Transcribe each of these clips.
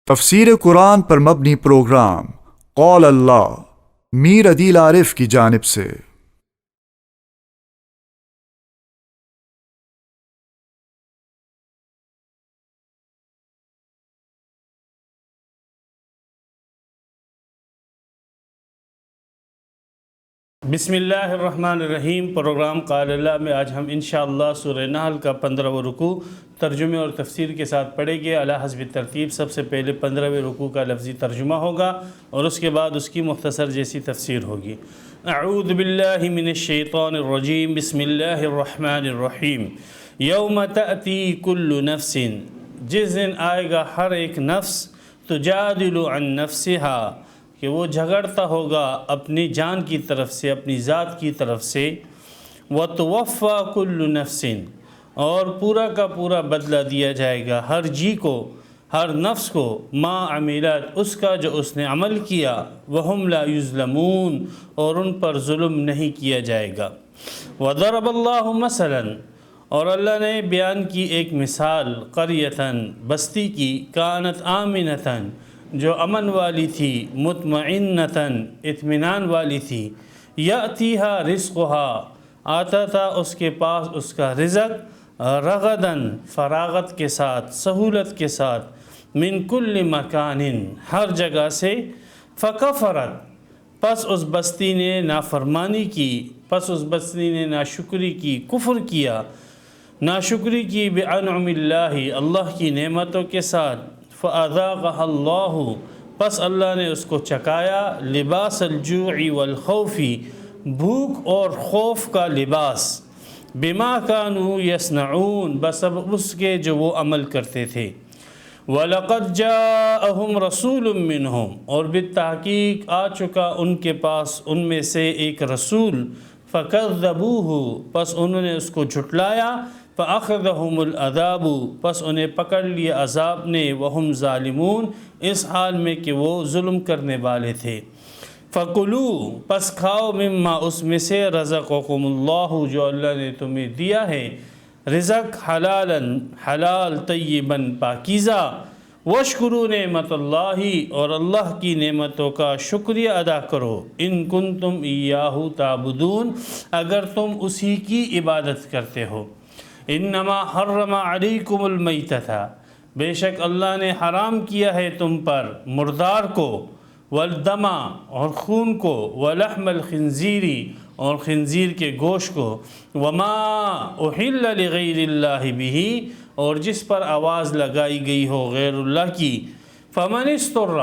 تفسیر قرآن پر مبنی پروگرام قول اللہ میر عدیل عارف کی جانب سے۔ بسم اللہ الرحمن الرحیم۔ پروگرام قال اللہ میں آج ہم انشاءاللہ سورہ نحل کا 15واں رکوع ترجمے اور تفسیر کے ساتھ پڑھیں گے علی حسب ترتیب۔ سب سے پہلے 15ویں رکوع کا لفظی ترجمہ ہوگا اور اس کے بعد اس کی مختصر جیسی تفسیر ہوگی۔ اعوذ باللہ من الشیطان الرجیم، بسم اللہ الرحمن الرحیم۔ یوم تأتی کل نفس، جس دن آئے گا ہر ایک نفس، تجادل عن نفسها، کہ وہ جھگڑتا ہوگا اپنی جان کی طرف سے، اپنی ذات کی طرف سے، وَتُوَفَّى كُلُّ نَفْسٍ، اور پورا کا پورا بدلہ دیا جائے گا ہر جی کو، ہر نفس کو، ما عملت، اس کا جو اس نے عمل کیا، وَهُمْ لَا يُظْلَمُونَ، اور ان پر ظلم نہیں کیا جائے گا۔ وَضَرَبَ اللَّهُ مَثَلًا، اور اللہ نے بیان کی ایک مثال، قَرْيَةً، بستی کی، كَانَتْ آمِنَةً، جو امن والی تھی، مطمئنتاً، اطمینان والی تھی، یاتیہا رزقہا، آتا تھا اس کے پاس اس کا رزق، رغداً، فراغت کے ساتھ، سہولت کے ساتھ، من کل مکان، ہر جگہ سے، فکفرت، پس اس بستی نے نافرمانی کی، پس اس بستی نے ناشکری کی، کفر کیا، ناشکری کی، بانعم اللہ، اللہ کی نعمتوں کے ساتھ، فَأَذَاقَهَا اللَّهُ، پس اللہ نے اس کو چکایا، لباس الجوع والخوف، بھوک اور خوف کا لباس، بما كانوا يصنعون، بسبب اس کے جو وہ عمل کرتے تھے، وَلَقَدْ جَاءَهُمْ رَسُولٌ مِّنْهُمْ، اور بالتحقیق آ چکا ان کے پاس ان میں سے ایک رسول، فَكَذَّبُوهُ، پس انہوں نے اس کو جھٹلایا، فَأَخَذَهُمُ الْعَذَابُ، پس انہیں پکڑ لیا عذاب نے، وَهُمْ ظَالِمُونَ، اس حال میں کہ وہ ظلم کرنے والے تھے۔ فَكُلُوا، پس کھاؤ، مما، اس میں سے، رَزَقَكُمُ اللَّهُ، جو اللہ نے تمہیں دیا ہے، رزق حلالاً، حلال، طیباً، پاکیزہ، وَاشْكُرُوا نعمت اللہ، اور اللہ کی نعمتوں کا شکریہ ادا کرو، ان کنتم ایاہ تعبدون، اگر تم اسی کی عبادت کرتے ہو۔ انما حرم علیکم المیتۃ، بے شک اللہ نے حرام کیا ہے تم پر مردار کو، والدم، اور خون کو، ولحم الخنزیر، اور خنزیر کے گوشت کو، وما احل لغیر اللہ بہ، اور جس پر آواز لگائی گئی ہو غیر اللہ کی، فمن اضطر،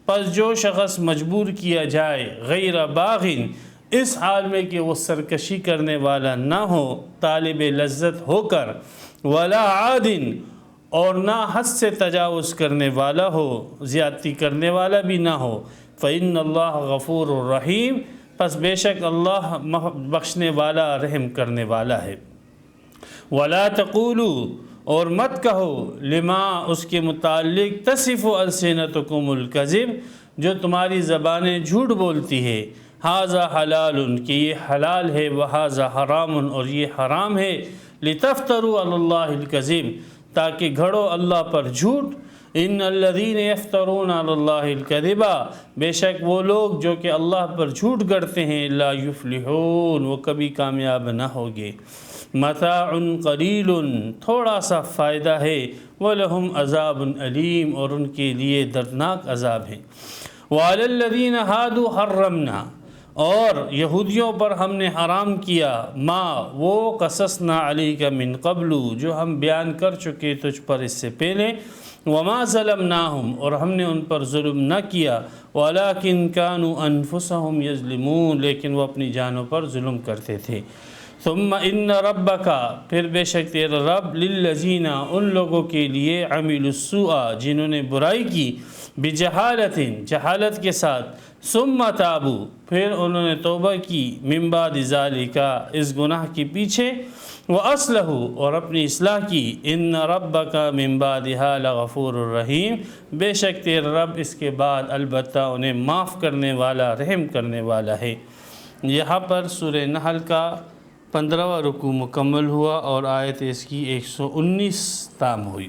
پس جو شخص مجبور کیا جائے، غیر باغٍ، اس حال میں کہ وہ سرکشی کرنے والا نہ ہو، طالب لذت ہو کر، ولا عاد، اور نہ حد سے تجاوز کرنے والا ہو، زیادتی کرنے والا بھی نہ ہو، فإن اللہ غفور الرحیم، پس بے شک اللہ بخشنے والا، رحم کرنے والا ہے۔ ولا تقولوا، اور مت کہو، لما، اس کے متعلق، تصف السنتکم الکذب، جو تمہاری زبانیں جھوٹ بولتی ہے، ھذا حلال، کہ یہ حلال ہے، وھذا حرام، اور یہ حرام ہے، لتفتروا علی اللہ الکذب، تاکہ گھڑو اللہ پر جھوٹ، ان الذین یفترون علی اللہ الکذب، بے شک وہ لوگ جو کہ اللہ پر جھوٹ گڑتے ہیں، لا یفلحون، وہ کبھی کامیاب نہ ہوگے۔ متاع قلیل، تھوڑا سا فائدہ ہے، ولہم عذاب علیم، اور ان کے لیے دردناک عذاب ہے۔ وعلی الذین ھادوا حرمنا، اور یہودیوں پر ہم نے حرام کیا، ما، وہ، قصصنا علیک من قبل، جو ہم بیان کر چکے تجھ پر اس سے پہلے، وما ظلمناہم، اور ہم نے ان پر ظلم نہ کیا، ولکن کانوا انفسہم یظلمون، لیکن وہ اپنی جانوں پر ظلم کرتے تھے۔ ثم ان ربک، پھر بے شک تیرا رب، للذین، ان لوگوں کے لیے، عملوا السوء، جنہوں نے برائی کی، بجہالت، جہالت کے ساتھ، ثم تابوا، پھر انہوں نے توبہ کی، من بعد ذالک، اس گناہ کے پیچھے، واصلحوا، اور اپنی اصلاح کی، ان ربک من بعدها لغفور الرحیم، بے شک تیرا رب اس کے بعد البتہ انہیں معاف کرنے والا، رحم کرنے والا ہے۔ یہاں پر سورہ نحل کا 15واں رکوع مکمل ہوا اور آیت اس کی 119 تام ہوئی۔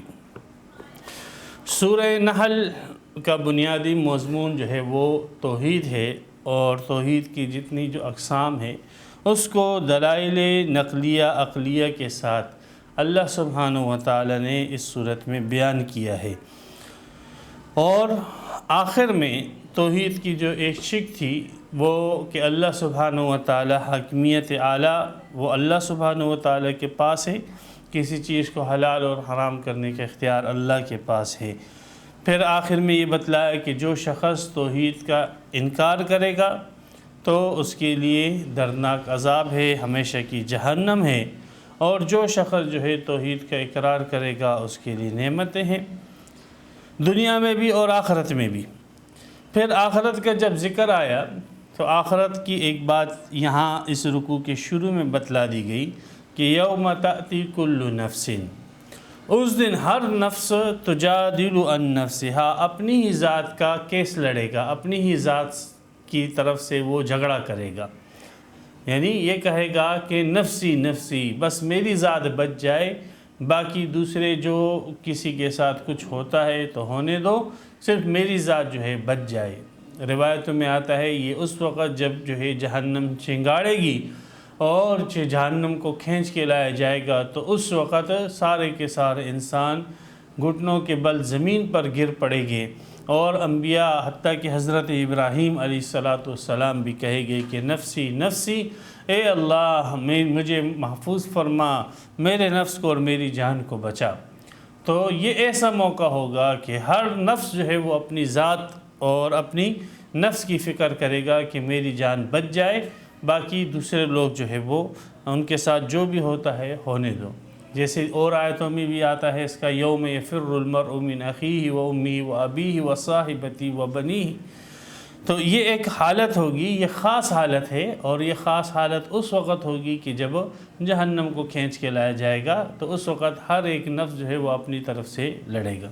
سورہ نحل کا بنیادی مضمون جو ہے وہ توحید ہے، اور توحید کی جتنی جو اقسام ہے اس کو دلائل نقلیہ عقلیہ کے ساتھ اللہ سبحانہ و تعالی نے اس صورت میں بیان کیا ہے۔ اور آخر میں توحید کی جو ایک شق تھی وہ کہ اللہ سبحانہ و تعالی حاکمیت اعلیٰ وہ اللہ سبحانہ و تعالی کے پاس ہے، کسی چیز کو حلال اور حرام کرنے کا اختیار اللہ کے پاس ہے۔ پھر آخر میں یہ بتلایا کہ جو شخص توحید کا انکار کرے گا تو اس کے لیے دردناک عذاب ہے، ہمیشہ کی جہنم ہے، اور جو شخص جو ہے توحید کا اقرار کرے گا اس کے لیے نعمتیں ہیں، دنیا میں بھی اور آخرت میں بھی۔ پھر آخرت کا جب ذکر آیا تو آخرت کی ایک بات یہاں اس رکوع کے شروع میں بتلا دی گئی کہ یوم تأتی کل نفس، اس دن ہر نفس تجادل عن نفسہا، اپنی ہی ذات کا کیس لڑے گا، اپنی ہی ذات کی طرف سے وہ جھگڑا کرے گا، یعنی یہ کہے گا کہ نفسی نفسی، بس میری ذات بچ جائے، باقی دوسرے جو کسی کے ساتھ کچھ ہوتا ہے تو ہونے دو، صرف میری ذات جو ہے بچ جائے۔ روایتوں میں آتا ہے یہ اس وقت جب جو ہے جہنم چنگاڑے گی اور جہنم کو کھینچ کے لایا جائے گا تو اس وقت سارے کے سارے انسان گھٹنوں کے بل زمین پر گر پڑیں گے، اور انبیاء حتیٰ کہ حضرت ابراہیم علیہ السلام بھی کہے گے کہ نفسی نفسی، اے اللہ مجھے محفوظ فرما، میرے نفس کو اور میری جان کو بچا۔ تو یہ ایسا موقع ہوگا کہ ہر نفس جو ہے وہ اپنی ذات اور اپنی نفس کی فکر کرے گا کہ میری جان بچ جائے، باقی دوسرے لوگ جو ہے وہ ان کے ساتھ جو بھی ہوتا ہے ہونے دو۔ جیسے اور آیتوں میں بھی آتا ہے اس کا یوم یفر المرء من اخیہ و امہ و ابیہ و صاحبتہ و بنیہ۔ تو یہ ایک حالت ہوگی، یہ خاص حالت ہے، اور یہ خاص حالت اس وقت ہوگی کہ جب جہنم کو کھینچ کے لایا جائے گا تو اس وقت ہر ایک نفس جو ہے وہ اپنی طرف سے لڑے گا۔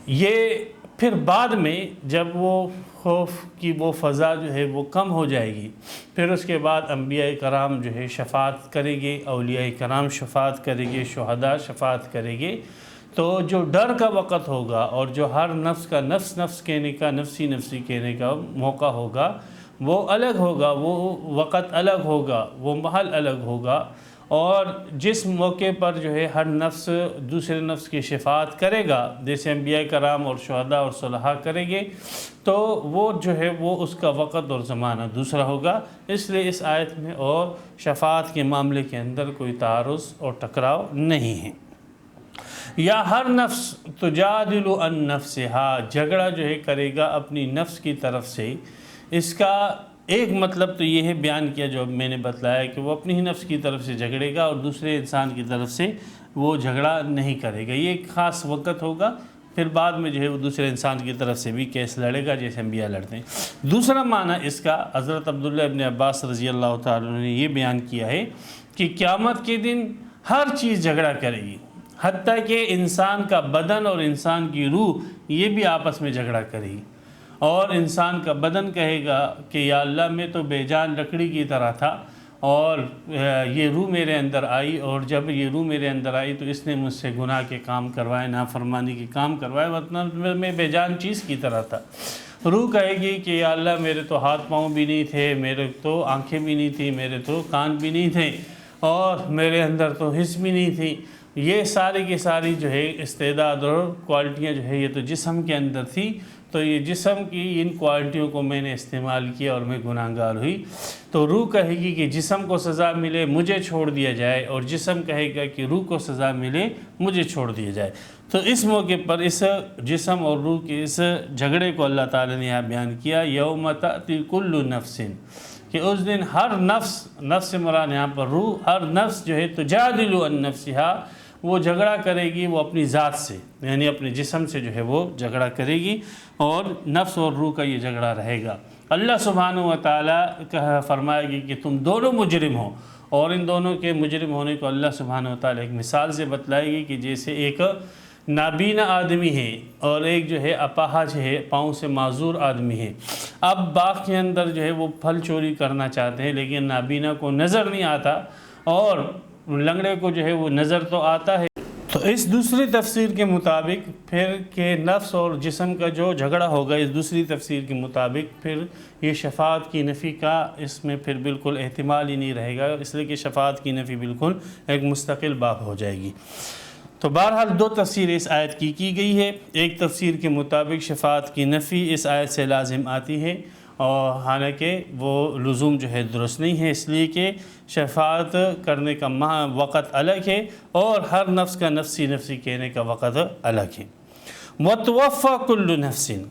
یہ پھر بعد میں جب وہ خوف کی وہ فضا جو ہے وہ کم ہو جائے گی، پھر اس کے بعد انبیاء کرام جو ہے شفاعت کریں گے، اولیاء کرام شفاعت کریں گے، شہداء شفاعت کریں گے۔ تو جو ڈر کا وقت ہوگا اور جو ہر نفس کا نفس نفس کہنے کا، نفسی نفسی کہنے کا موقع ہوگا وہ الگ ہوگا، وہ وقت الگ ہوگا، وہ محل الگ ہوگا، اور جس موقع پر جو ہے ہر نفس دوسرے نفس کی شفاعت کرے گا، جیسے انبیاء کرام اور شہداء اور صلحاء کریں گے، تو وہ جو ہے وہ اس کا وقت اور زمانہ دوسرا ہوگا۔ اس لیے اس آیت میں اور شفاعت کے معاملے کے اندر کوئی تعارض اور ٹکراؤ نہیں ہے۔ یا ہر نفس تجادل عن نفسہا، جھگڑا جو ہے کرے گا اپنی نفس کی طرف سے۔ اس کا ایک مطلب تو یہ ہے بیان کیا جو میں نے بتلایا کہ وہ اپنی ہی نفس کی طرف سے جھگڑے گا اور دوسرے انسان کی طرف سے وہ جھگڑا نہیں کرے گا، یہ ایک خاص وقت ہوگا، پھر بعد میں جو ہے وہ دوسرے انسان کی طرف سے بھی کیس لڑے گا جیسے انبیاء لڑتے ہیں۔ دوسرا معنی اس کا حضرت عبداللہ ابن عباس رضی اللہ تعالیٰ عنہ نے یہ بیان کیا ہے کہ قیامت کے دن ہر چیز جھگڑا کرے گی، حتیٰ کہ انسان کا بدن اور انسان کی روح یہ بھی آپس میں جھگڑا کرے گی، اور انسان کا بدن کہے گا کہ یا اللہ میں تو بے جان لکڑی کی طرح تھا، اور یہ روح میرے اندر آئی، اور جب یہ روح میرے اندر آئی تو اس نے مجھ سے گناہ کے کام کروائے، نافرمانی کے کام کروائے، ورنہ میں بے جان چیز کی طرح تھا۔ روح کہے گی کہ یا اللہ میرے تو ہاتھ پاؤں بھی نہیں تھے، میرے تو آنکھیں بھی نہیں تھیں، میرے تو کان بھی نہیں تھے، اور میرے اندر تو حس بھی نہیں تھی۔ یہ ساری کی ساری جو ہے استعداد اور کوالٹیاں جو ہے یہ تو جسم کے اندر تھی، تو یہ جسم کی ان کوالٹیوں کو میں نے استعمال کیا اور میں گناہگار ہوئی۔ تو روح کہے گی کہ جسم کو سزا ملے مجھے چھوڑ دیا جائے، اور جسم کہے گا کہ روح کو سزا ملے مجھے چھوڑ دیا جائے۔ تو اس موقع پر اس جسم اور روح کے اس جھگڑے کو اللہ تعالیٰ نے یہاں بیان کیا، یوم تأتی کل نفس، کہ اس دن ہر نفس، نفس مراد یہاں پر روح، ہر نفس جو ہے تجادل عن نفسہا، وہ جھگڑا کرے گی وہ اپنی ذات سے، یعنی اپنے جسم سے جو ہے وہ جھگڑا کرے گی، اور نفس اور روح کا یہ جھگڑا رہے گا۔ اللہ سبحانہ و تعالیٰ فرمائے گی کہ تم دونوں مجرم ہو، اور ان دونوں کے مجرم ہونے کو اللہ سبحانہ و تعالیٰ ایک مثال سے بتلائے گی کہ جیسے ایک نابینا آدمی ہے اور ایک جو ہے اپاہج ہے، پاؤں سے معذور آدمی ہے۔ اب باغ کے اندر جو ہے وہ پھل چوری کرنا چاہتے ہیں، لیکن نابینا کو نظر نہیں آتا، اور لنگڑے کو جو ہے وہ نظر تو آتا ہے۔ تو اس دوسری تفسیر کے مطابق پھر کہ نفس اور جسم کا جو جھگڑا ہوگا، اس دوسری تفسیر کے مطابق پھر یہ شفاعت کی نفی کا اس میں پھر بالکل احتمال ہی نہیں رہے گا، اس لیے کہ شفاعت کی نفی بالکل ایک مستقل باب ہو جائے گی۔ تو بہرحال دو تفسیر اس آیت کی گئی ہے۔ ایک تفسیر کے مطابق شفاعت کی نفی اس آیت سے لازم آتی ہے، اور حالانکہ وہ لزوم جو ہے درست نہیں ہے، اس لیے کہ شفاعت کرنے کا وقت الگ ہے اور ہر نفس کا نفسی نفسی کہنے کا وقت الگ ہے۔ وَتُوَفَّى كُلُّ نَفْسٍ،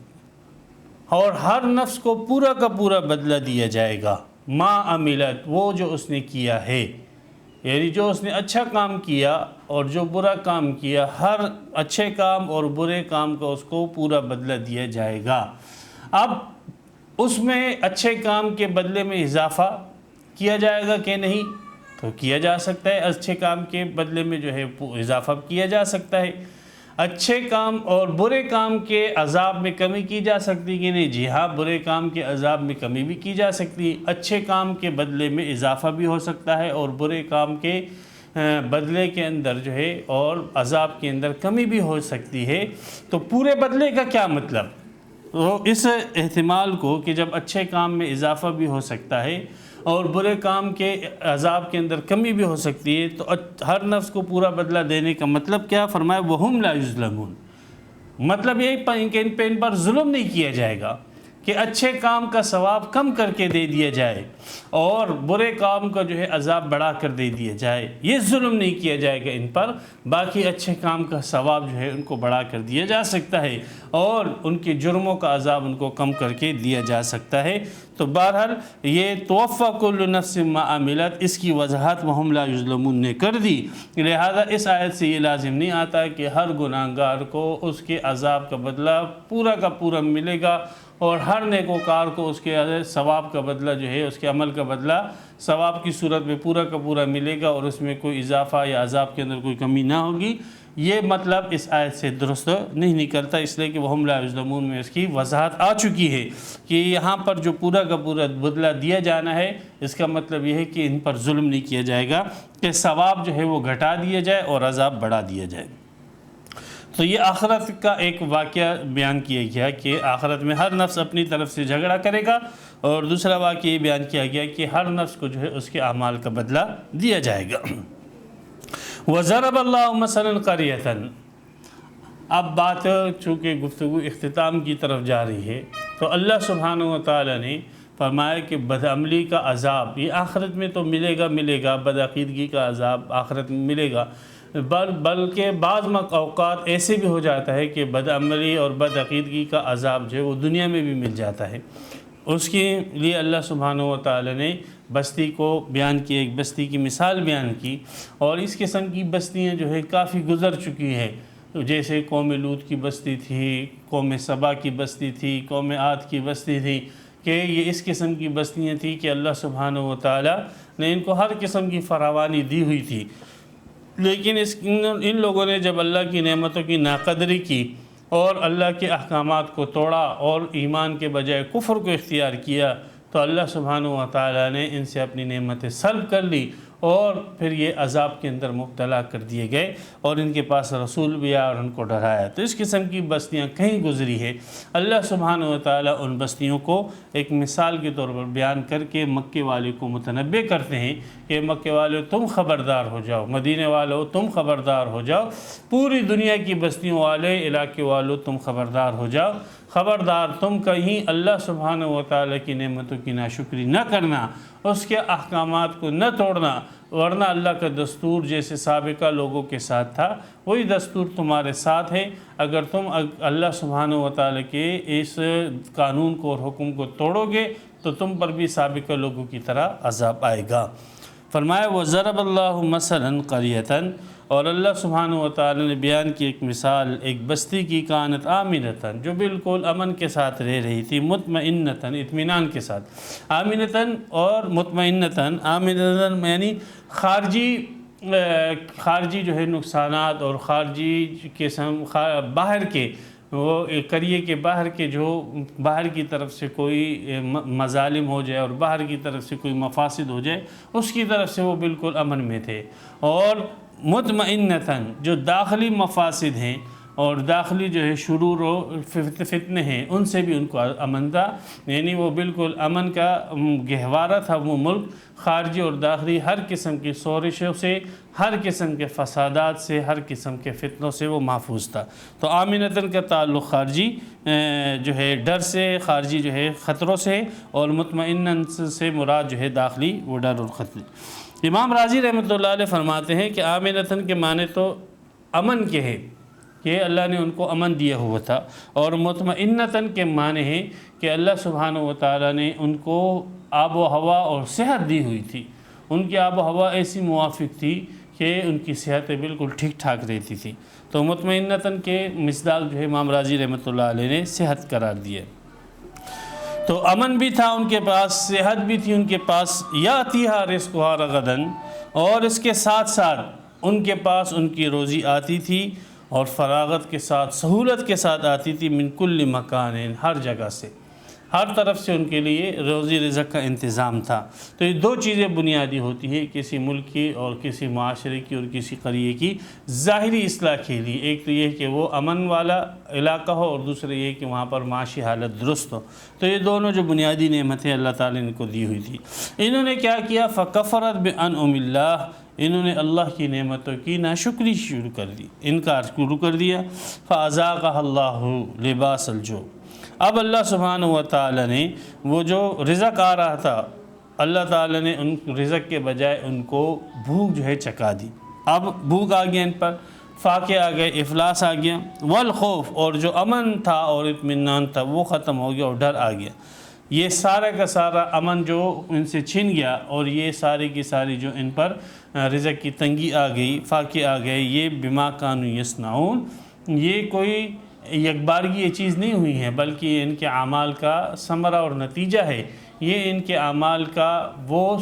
اور ہر نفس کو پورا کا پورا بدلہ دیا جائے گا، ما عملت، وہ جو اس نے کیا ہے، یعنی جو اس نے اچھا کام کیا اور جو برا کام کیا، ہر اچھے کام اور برے کام کا اس کو پورا بدلہ دیا جائے گا۔ اب اس میں اچھے کام کے بدلے میں اضافہ کیا جائے گا کہ نہیں؟ تو کیا جا سکتا ہے، اچھے کام کے بدلے میں جو ہے اضافہ کیا جا سکتا ہے۔ اچھے کام اور برے کام کے عذاب میں کمی کی جا سکتی کہ نہیں؟ جی ہاں، برے کام کے عذاب میں کمی بھی کی جا سکتی ہے، اچھے کام کے بدلے میں اضافہ بھی ہو سکتا ہے، اور برے کام کے بدلے کے اندر جو ہے اور عذاب کے اندر کمی بھی ہو سکتی ہے۔ تو پورے بدلے کا کیا مطلب؟ تو اس احتمال کو کہ جب اچھے کام میں اضافہ بھی ہو سکتا ہے اور برے کام کے عذاب کے اندر کمی بھی ہو سکتی ہے، تو ہر نفس کو پورا بدلہ دینے کا مطلب کیا؟ فرمایا وَهُمْ لَا يُظْلَمُونَ، مطلب یہ کہ ان پر ظلم نہیں کیا جائے گا، کہ اچھے کام کا ثواب کم کر کے دے دیا جائے اور برے کام کا جو ہے عذاب بڑھا کر دے دیا جائے، یہ ظلم نہیں کیا جائے گا ان پر۔ باقی اچھے کام کا ثواب جو ہے ان کو بڑھا کر دیا جا سکتا ہے، اور ان کے جرموں کا عذاب ان کو کم کر کے دیا جا سکتا ہے۔ تو بہرحال یہ توفیٰ کل نفس ما عملت، اس کی وضاحت وہم لا یظلمون نے کر دی، لہذا اس آیت سے یہ لازم نہیں آتا کہ ہر گناہگار کو اس کے عذاب کا بدلہ پورا کا پورا ملے گا، اور ہر نیکوکار کو اس کے ثواب کا بدلہ جو ہے، اس کے عمل کا بدلہ ثواب کی صورت میں پورا کا پورا ملے گا، اور اس میں کوئی اضافہ یا عذاب کے اندر کوئی کمی نہ ہوگی۔ یہ مطلب اس آیت سے درست نہیں نکلتا، اس لیے کہ وَهُمْ لَا يُظْلَمُونَ میں اس کی وضاحت آ چکی ہے کہ یہاں پر جو پورا کا پورا بدلہ دیا جانا ہے، اس کا مطلب یہ ہے کہ ان پر ظلم نہیں کیا جائے گا، کہ ثواب جو ہے وہ گھٹا دیا جائے اور عذاب بڑھا دیا جائے۔ تو یہ آخرت کا ایک واقعہ بیان کیا گیا کہ آخرت میں ہر نفس اپنی طرف سے جھگڑا کرے گا، اور دوسرا واقعہ یہ بیان کیا گیا کہ ہر نفس کو جو ہے اس کے اعمال کا بدلہ دیا جائے گا۔ وَضَرَبَ اللَّهُ مَثَلًا قَرْيَةً، اب بات چونکہ گفتگو اختتام کی طرف جا رہی ہے، تو اللہ سبحانہ و تعالیٰ نے فرمایا کہ بدعملی کا عذاب یہ آخرت میں تو ملے گا، بدعقیدگی کا عذاب آخرت میں ملے گا، بلکہ بعض اوقات ایسے بھی ہو جاتا ہے کہ بدعملی اور بدعقیدگی کا عذاب جو ہے وہ دنیا میں بھی مل جاتا ہے۔ اس کے لیے اللہ سبحانہ و تعالی نے بستی کو بیان کی، ایک بستی کی مثال بیان کی، اور اس قسم کی بستیاں جو ہے کافی گزر چکی ہیں، جیسے قوم لوط کی بستی تھی، قوم سبا کی بستی تھی، قوم عاد کی بستی تھی، کہ یہ اس قسم کی بستیاں تھیں کہ اللہ سبحانہ و تعالی نے ان کو ہر قسم کی فراوانی دی ہوئی تھی، لیکن ان لوگوں نے جب اللہ کی نعمتوں کی ناقدری کی اور اللہ کے احکامات کو توڑا اور ایمان کے بجائے کفر کو اختیار کیا، تو اللہ سبحانہ و تعالی نے ان سے اپنی نعمتیں سلب کر لی، اور پھر یہ عذاب کے اندر مبتلا کر دیے گئے، اور ان کے پاس رسول بھی آیا اور ان کو ڈرایا۔ تو اس قسم کی بستیاں کہیں گزری ہے۔ اللہ سبحانہ و تعالی ان بستیوں کو ایک مثال کے طور پر بیان کر کے مکے والے کو متنبع کرتے ہیں کہ مکے والے تم خبردار ہو جاؤ، مدینے والوں تم خبردار ہو جاؤ، پوری دنیا کی بستیوں والے، علاقے والوں تم خبردار ہو جاؤ، خبردار تم کہیں اللہ سبحانہ و تعالی کی نعمتوں کی ناشکری نہ کرنا، اس کے احکامات کو نہ توڑنا، ورنہ اللہ کا دستور جیسے سابقہ لوگوں کے ساتھ تھا وہی دستور تمہارے ساتھ ہے۔ اگر تم اللہ سبحانہ و تعالی کے اس قانون کو اور حکم کو توڑو گے تو تم پر بھی سابقہ لوگوں کی طرح عذاب آئے گا۔ فرمایا وَضَرَبَ اللَّهُ مَثَلًا قَرْيَةً، اور اللہ سبحانہ و تعالی نے بیان کی ایک مثال ایک بستی کی، کانت آمنتاً، جو بالکل امن کے ساتھ رہ رہی تھی، مطمئنتاً، اطمینان کے ساتھ، آمنتاً اور مطمئنتاً، آمنتاً یعنی خارجی جو ہے نقصانات اور خارجی قسم باہر کے وہ قریے کے باہر کے جو باہر کی طرف سے کوئی مظالم ہو جائے اور باہر کی طرف سے کوئی مفاسد ہو جائے، اس کی طرف سے وہ بالکل امن میں تھے، اور مطمئنتاً، جو داخلی مفاسد ہیں اور داخلی جو ہے شرور و فتنے ہیں ان سے بھی ان کو امن تھا، یعنی وہ بالکل امن کا گہوارہ تھا وہ ملک، خارجی اور داخلی ہر قسم کی شورشوں سے، ہر قسم کے فسادات سے، ہر قسم کے فتنوں سے وہ محفوظ تھا۔ تو آمنتاً کا تعلق خارجی جو ہے ڈر سے، خارجی جو ہے خطروں سے، اور مطمئناً سے مراد جو ہے داخلی وہ ڈر اور خطر۔ امام راضی رحمۃ اللہ علیہ فرماتے ہیں کہ آمنتاً کے معنی تو امن کے ہیں کہ اللہ نے ان کو امن دیا ہوا تھا، اور مطمئنتاً کے معنی ہیں کہ اللہ سبحانہ و تعالیٰ نے ان کو آب و ہوا اور صحت دی ہوئی تھی، ان کی آب و ہوا ایسی موافق تھی کہ ان کی صحتیں بالکل ٹھیک ٹھاک رہتی تھی۔ تو مطمئنتاً کے مصداق جو ہے امام راضی رحمۃ اللہ علیہ نے صحت قرار دیا۔ تو امن بھی تھا ان کے پاس، صحت بھی تھی ان کے پاس، یاتیہا رزقہا رغداً، اور اس کے ساتھ ساتھ ان کے پاس ان کی روزی آتی تھی اور فراغت کے ساتھ، سہولت کے ساتھ آتی تھی، من کل مکان، ہر جگہ سے، ہر طرف سے ان کے لیے روزی رزق کا انتظام تھا۔ تو یہ دو چیزیں بنیادی ہوتی ہیں کسی ملک کی اور کسی معاشرے کی اور کسی قریے کی ظاہری اصلاح کے لیے، ایک تو یہ کہ وہ امن والا علاقہ ہو، اور دوسرا یہ کہ وہاں پر معاشی حالت درست ہو۔ تو یہ دونوں جو بنیادی نعمتیں اللہ تعالیٰ نے ان کو دی ہوئی تھی، انہوں نے کیا کیا؟ فَكَفَرَتْ بِأَنْعُمِ اللَّهِ، انہوں نے اللہ کی نعمتوں کی ناشکری شروع کر دی، انکار شروع کر دیا۔ فَأَذَاقَهَا اللَّهُ لِبَاسَ الْجُوعِ، اب اللہ سبحانہ و تعالیٰ نے وہ جو رزق آ رہا تھا، اللہ تعالیٰ نے ان رزق کے بجائے ان کو بھوک جو ہے چکا دی۔ اب بھوک آ گیا ان پر، فاقے آ گئے، افلاس آ گیا، والخوف، اور جو امن تھا اور اطمینان تھا وہ ختم ہو گیا اور ڈر آ گیا۔ یہ سارا کا سارا امن جو ان سے چھن گیا، اور یہ ساری کی ساری جو ان پر رزق کی تنگی آ گئی، فاقے آ گئے، یہ بما کانوا یصنعون، یہ کوئی یک بارگی یہ چیز نہیں ہوئی ہے، بلکہ یہ ان کے اعمال کا ثمرہ اور نتیجہ ہے۔ یہ ان کے اعمال کا وہ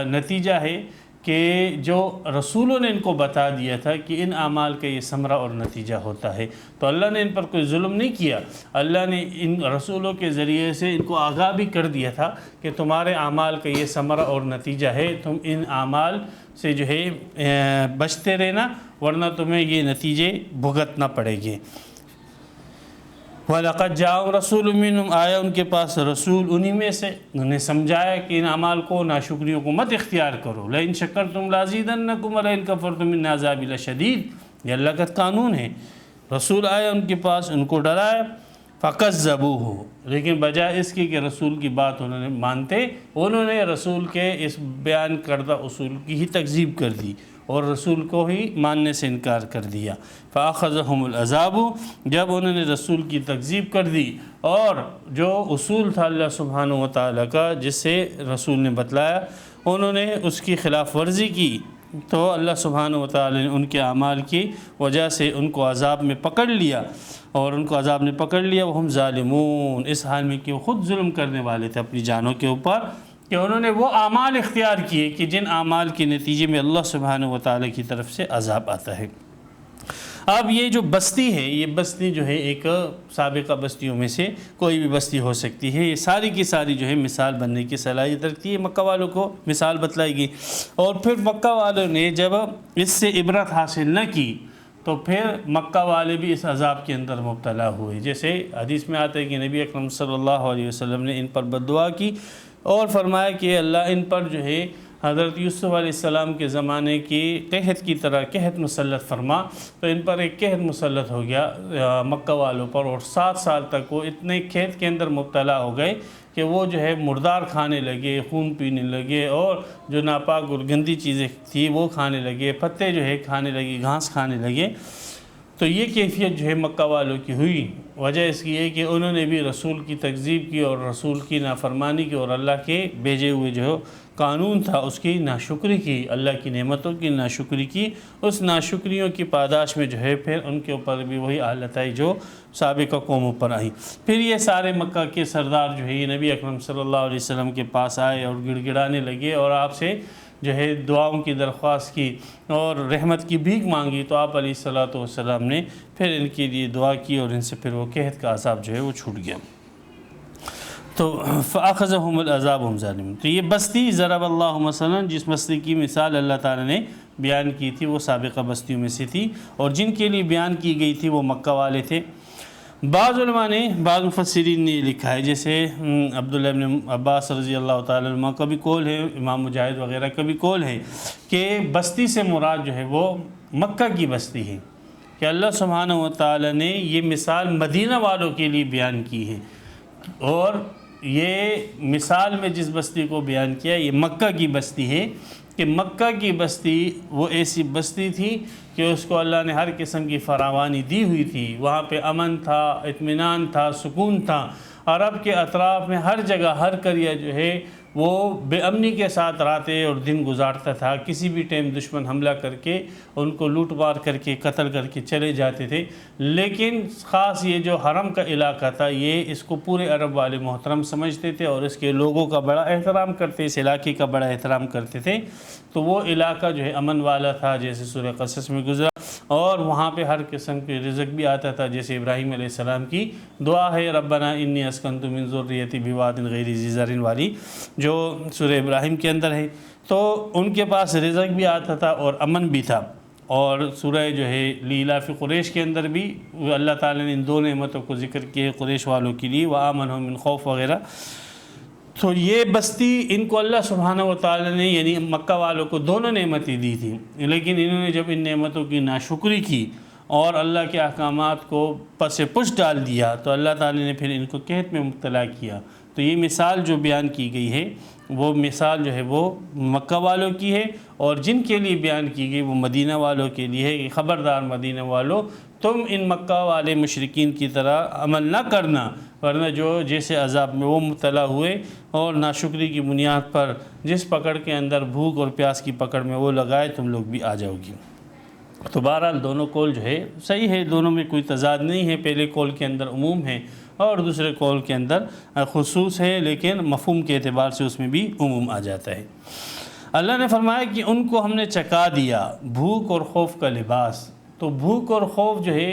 نتیجہ ہے کہ جو رسولوں نے ان کو بتا دیا تھا کہ ان اعمال کا یہ ثمرہ اور نتیجہ ہوتا ہے۔ تو اللہ نے ان پر کوئی ظلم نہیں کیا، اللہ نے ان رسولوں کے ذریعے سے ان کو آگاہ بھی کر دیا تھا کہ تمہارے اعمال کا یہ ثمرہ اور نتیجہ ہے، تم ان اعمال سے جو ہے بچتے رہنا، ورنہ تمہیں یہ نتیجے بھگتنا پڑے گے۔ وَلَقَدْ جَاءَهُمْ رَسُولٌ مِّنْهُمْ، آیا ان کے پاس رسول انہی میں سے، انہیں سمجھایا کہ ان اعمال کو، ناشکریوں کو مت اختیار کرو۔ لَئِن شَكَرْتُمْ لَأَزِيدَنَّكُمْ وَلَئِن كَفَرْتُمْ إِنَّ عَذَابِي لَشَدِيدٌ، یہ اللہ کا قانون ہے۔ رسول آیا ان کے پاس، ان کو ڈرایا، فَكَذَّبُوهُ، لیکن بجائے اس کی کہ رسول کی بات انہوں نے مانتے، انہوں نے رسول کے اس بیان کردہ اصول کی ہی تکذیب کر دی اور رسول کو ہی ماننے سے انکار کر دیا۔ فَأَخَذَهُمُ الْعَذَابُ، جب انہوں نے رسول کی تکذیب کر دی اور جو اصول تھا اللہ سبحانہ و تعالیٰ کا جس سے رسول نے بتلایا، انہوں نے اس کی خلاف ورزی کی، تو اللہ سبحانہ و تعالیٰ نے ان کے اعمال کی وجہ سے ان کو عذاب میں پکڑ لیا، اور ان کو عذاب نے پکڑ لیا، وہم ظالمون، اس حال میں کہ وہ خود ظلم کرنے والے تھے اپنی جانوں کے اوپر، کہ انہوں نے وہ اعمال اختیار کیے کہ جن اعمال کے نتیجے میں اللہ سبحانہ و تعالیٰ کی طرف سے عذاب آتا ہے۔ اب یہ جو بستی ہے، یہ بستی جو ہے ایک سابقہ بستیوں میں سے کوئی بھی بستی ہو سکتی ہے، یہ ساری کی ساری جو ہے مثال بننے کی صلاحیت رکھتی ہے۔ مکہ والوں کو مثال بتلائی گئی، اور پھر مکہ والوں نے جب اس سے عبرت حاصل نہ کی تو پھر مکہ والے بھی اس عذاب کے اندر مبتلا ہوئے۔ جیسے حدیث میں آتا ہے کہ نبی اکرم صلی اللہ علیہ وسلم نے ان پر بد دعا کی اور فرمایا کہ اللہ ان پر جو ہے حضرت یوسف علیہ السلام کے زمانے کی قحط کی طرح قحط مسلط فرما۔ تو ان پر ایک قحط مسلط ہو گیا مکہ والوں پر، اور 7 سال تک وہ اتنے قحط کے اندر مبتلا ہو گئے کہ وہ جو ہے مردار کھانے لگے، خون پینے لگے، اور جو ناپاک اور گندی چیزیں تھیں وہ کھانے لگے، پتے جو ہے کھانے لگے، گھاس کھانے لگے۔ تو یہ کیفیت جو ہے مکہ والوں کی ہوئی، وجہ اس کی ہے کہ انہوں نے بھی رسول کی تکذیب کی اور رسول کی نافرمانی کی، اور اللہ کے بھیجے ہوئے جو قانون تھا اس کی ناشکری کی، اللہ کی نعمتوں کی ناشکری کی۔ اس ناشکریوں کی پاداش میں جو ہے پھر ان کے اوپر بھی وہی حالت آئی جو سابقہ قوموں پر آئی۔ پھر یہ سارے مکہ کے سردار جو ہے یہ نبی اکرم صلی اللہ علیہ وسلم کے پاس آئے اور گڑ گڑانے لگے اور آپ سے جو ہے دعاؤں کی درخواست کی اور رحمت کی بھیک مانگی، تو آپ علیہ الصلوۃ والسلام نے پھر ان کے لیے دعا کی اور ان سے پھر وہ قحط کا عذاب جو ہے وہ چھوٹ گیا۔ تو فَأَخَذَهُمُ الْعَذَابُ وَهُمْ ظَالِمُونَ، تو یہ بستی ضرب اللہ مثلا، جس بستی کی مثال اللہ تعالیٰ نے بیان کی تھی وہ سابقہ بستیوں میں سے تھی، اور جن کے لیے بیان کی گئی تھی وہ مکہ والے تھے۔ بعض علماء نے، بعض مفسرین نے لکھا ہے، جیسے عبداللہ ابن عباس رضی اللہ تعالیٰ عنہ کا بھی قول ہے، امام مجاہد وغیرہ کا بھی قول ہے کہ بستی سے مراد جو ہے وہ مکہ کی بستی ہے، کہ اللہ سبحانہ و تعالیٰ نے یہ مثال مدینہ والوں کے لیے بیان کی ہے، اور یہ مثال میں جس بستی کو بیان کیا یہ مکہ کی بستی ہے، کہ مکہ کی بستی وہ ایسی بستی تھی کہ اس کو اللہ نے ہر قسم کی فراوانی دی ہوئی تھی، وہاں پہ امن تھا، اطمینان تھا، سکون تھا۔ عرب کے اطراف میں ہر جگہ ہر قریہ جو ہے وہ بے امنی کے ساتھ راتیں اور دن گزارتا تھا، کسی بھی ٹائم دشمن حملہ کر کے ان کو لوٹ مار کر کے قتل کر کے چلے جاتے تھے۔ لیکن خاص یہ جو حرم کا علاقہ تھا یہ اس کو پورے عرب والے محترم سمجھتے تھے اور اس کے لوگوں کا بڑا احترام کرتے، اس علاقے کا بڑا احترام کرتے تھے، تو وہ علاقہ جو ہے امن والا تھا، جیسے سورہ قصص میں گزرا، اور وہاں پہ ہر قسم کے رزق بھی آتا تھا، جیسے ابراہیم علیہ السلام کی دعا ہے ربنا انی اسکنت من ذریتی بواد غیر ذی زرع والی، جو سورہ ابراہیم کے اندر ہے، تو ان کے پاس رزق بھی آتا تھا اور امن بھی تھا۔ اور سورہ جو ہے لیلاف قریش کے اندر بھی اللہ تعالیٰ نے ان دو نعمتوں کو ذکر کیے قریش والوں کے لیے، وآمنہم من خوف وغیرہ۔ تو یہ بستی ان کو اللہ سبحانہ و تعالیٰ نے یعنی مکہ والوں کو دونوں نعمتیں دی تھیں، لیکن انہوں نے جب ان نعمتوں کی ناشکری کی اور اللہ کے احکامات کو پس پش ڈال دیا تو اللہ تعالیٰ نے پھر ان کو قحط میں مبتلا کیا۔ تو یہ مثال جو بیان کی گئی ہے وہ مثال جو ہے وہ مکہ والوں کی ہے، اور جن کے لیے بیان کی گئی وہ مدینہ والوں کے لیے ہے کہ خبردار مدینہ والوں، تم ان مکہ والے مشرکین کی طرح عمل نہ کرنا، ورنہ جو جیسے عذاب میں وہ مبتلا ہوئے اور ناشکری کی بنیاد پر جس پکڑ کے اندر بھوک اور پیاس کی پکڑ میں وہ لگائے تم لوگ بھی آ جاؤ گی۔ تو بہرحال دونوں قول جو ہے صحیح ہے، دونوں میں کوئی تضاد نہیں ہے، پہلے قول کے اندر عموم ہے اور دوسرے قول کے اندر خصوص ہے، لیکن مفہوم کے اعتبار سے اس میں بھی عموم آ جاتا ہے۔ اللہ نے فرمایا کہ ان کو ہم نے چکا دیا بھوک اور خوف کا لباس۔ تو بھوک اور خوف جو ہے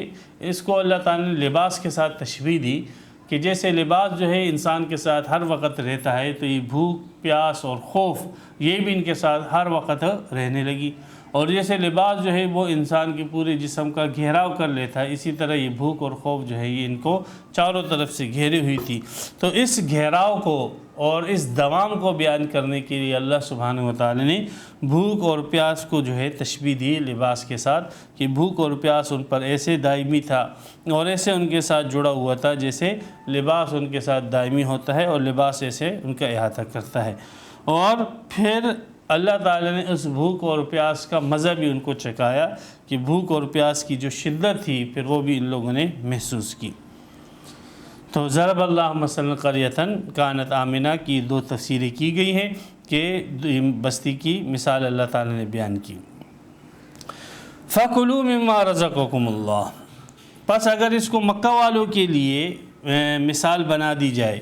اس کو اللہ تعالیٰ نے لباس کے ساتھ تشبیہ دی، کہ جیسے لباس جو ہے انسان کے ساتھ ہر وقت رہتا ہے، تو یہ بھوک، پیاس اور خوف یہ بھی ان کے ساتھ ہر وقت رہنے لگی، اور جیسے لباس جو ہے وہ انسان کے پورے جسم کا گھیراؤ کر لیتا ہے، اسی طرح یہ بھوک اور خوف جو ہے یہ ان کو چاروں طرف سے گھیری ہوئی تھی۔ تو اس گھیراؤ کو اور اس دوام کو بیان کرنے کے لیے اللہ سبحانہ و تعالی نے بھوک اور پیاس کو جو ہے تشبیہ دی لباس کے ساتھ، کہ بھوک اور پیاس ان پر ایسے دائمی تھا اور ایسے ان کے ساتھ جڑا ہوا تھا جیسے لباس ان کے ساتھ دائمی ہوتا ہے اور لباس ایسے ان کا احاطہ کرتا ہے۔ اور پھر اللہ تعالیٰ نے اس بھوک اور پیاس کا مزہ بھی ان کو چکھایا، کہ بھوک اور پیاس کی جو شدت تھی پھر وہ بھی ان لوگوں نے محسوس کی۔ تو ضرب اللہ مثلا قریۃ کانت آمنہ کی دو تفسیریں کی گئی ہیں کہ بستی کی مثال اللہ تعالیٰ نے بیان کی۔ فَكُلُوا مِمَّا رَزَقَكُمُ اللَّهُ، پس اگر اس کو مکہ والوں کے لیے مثال بنا دی جائے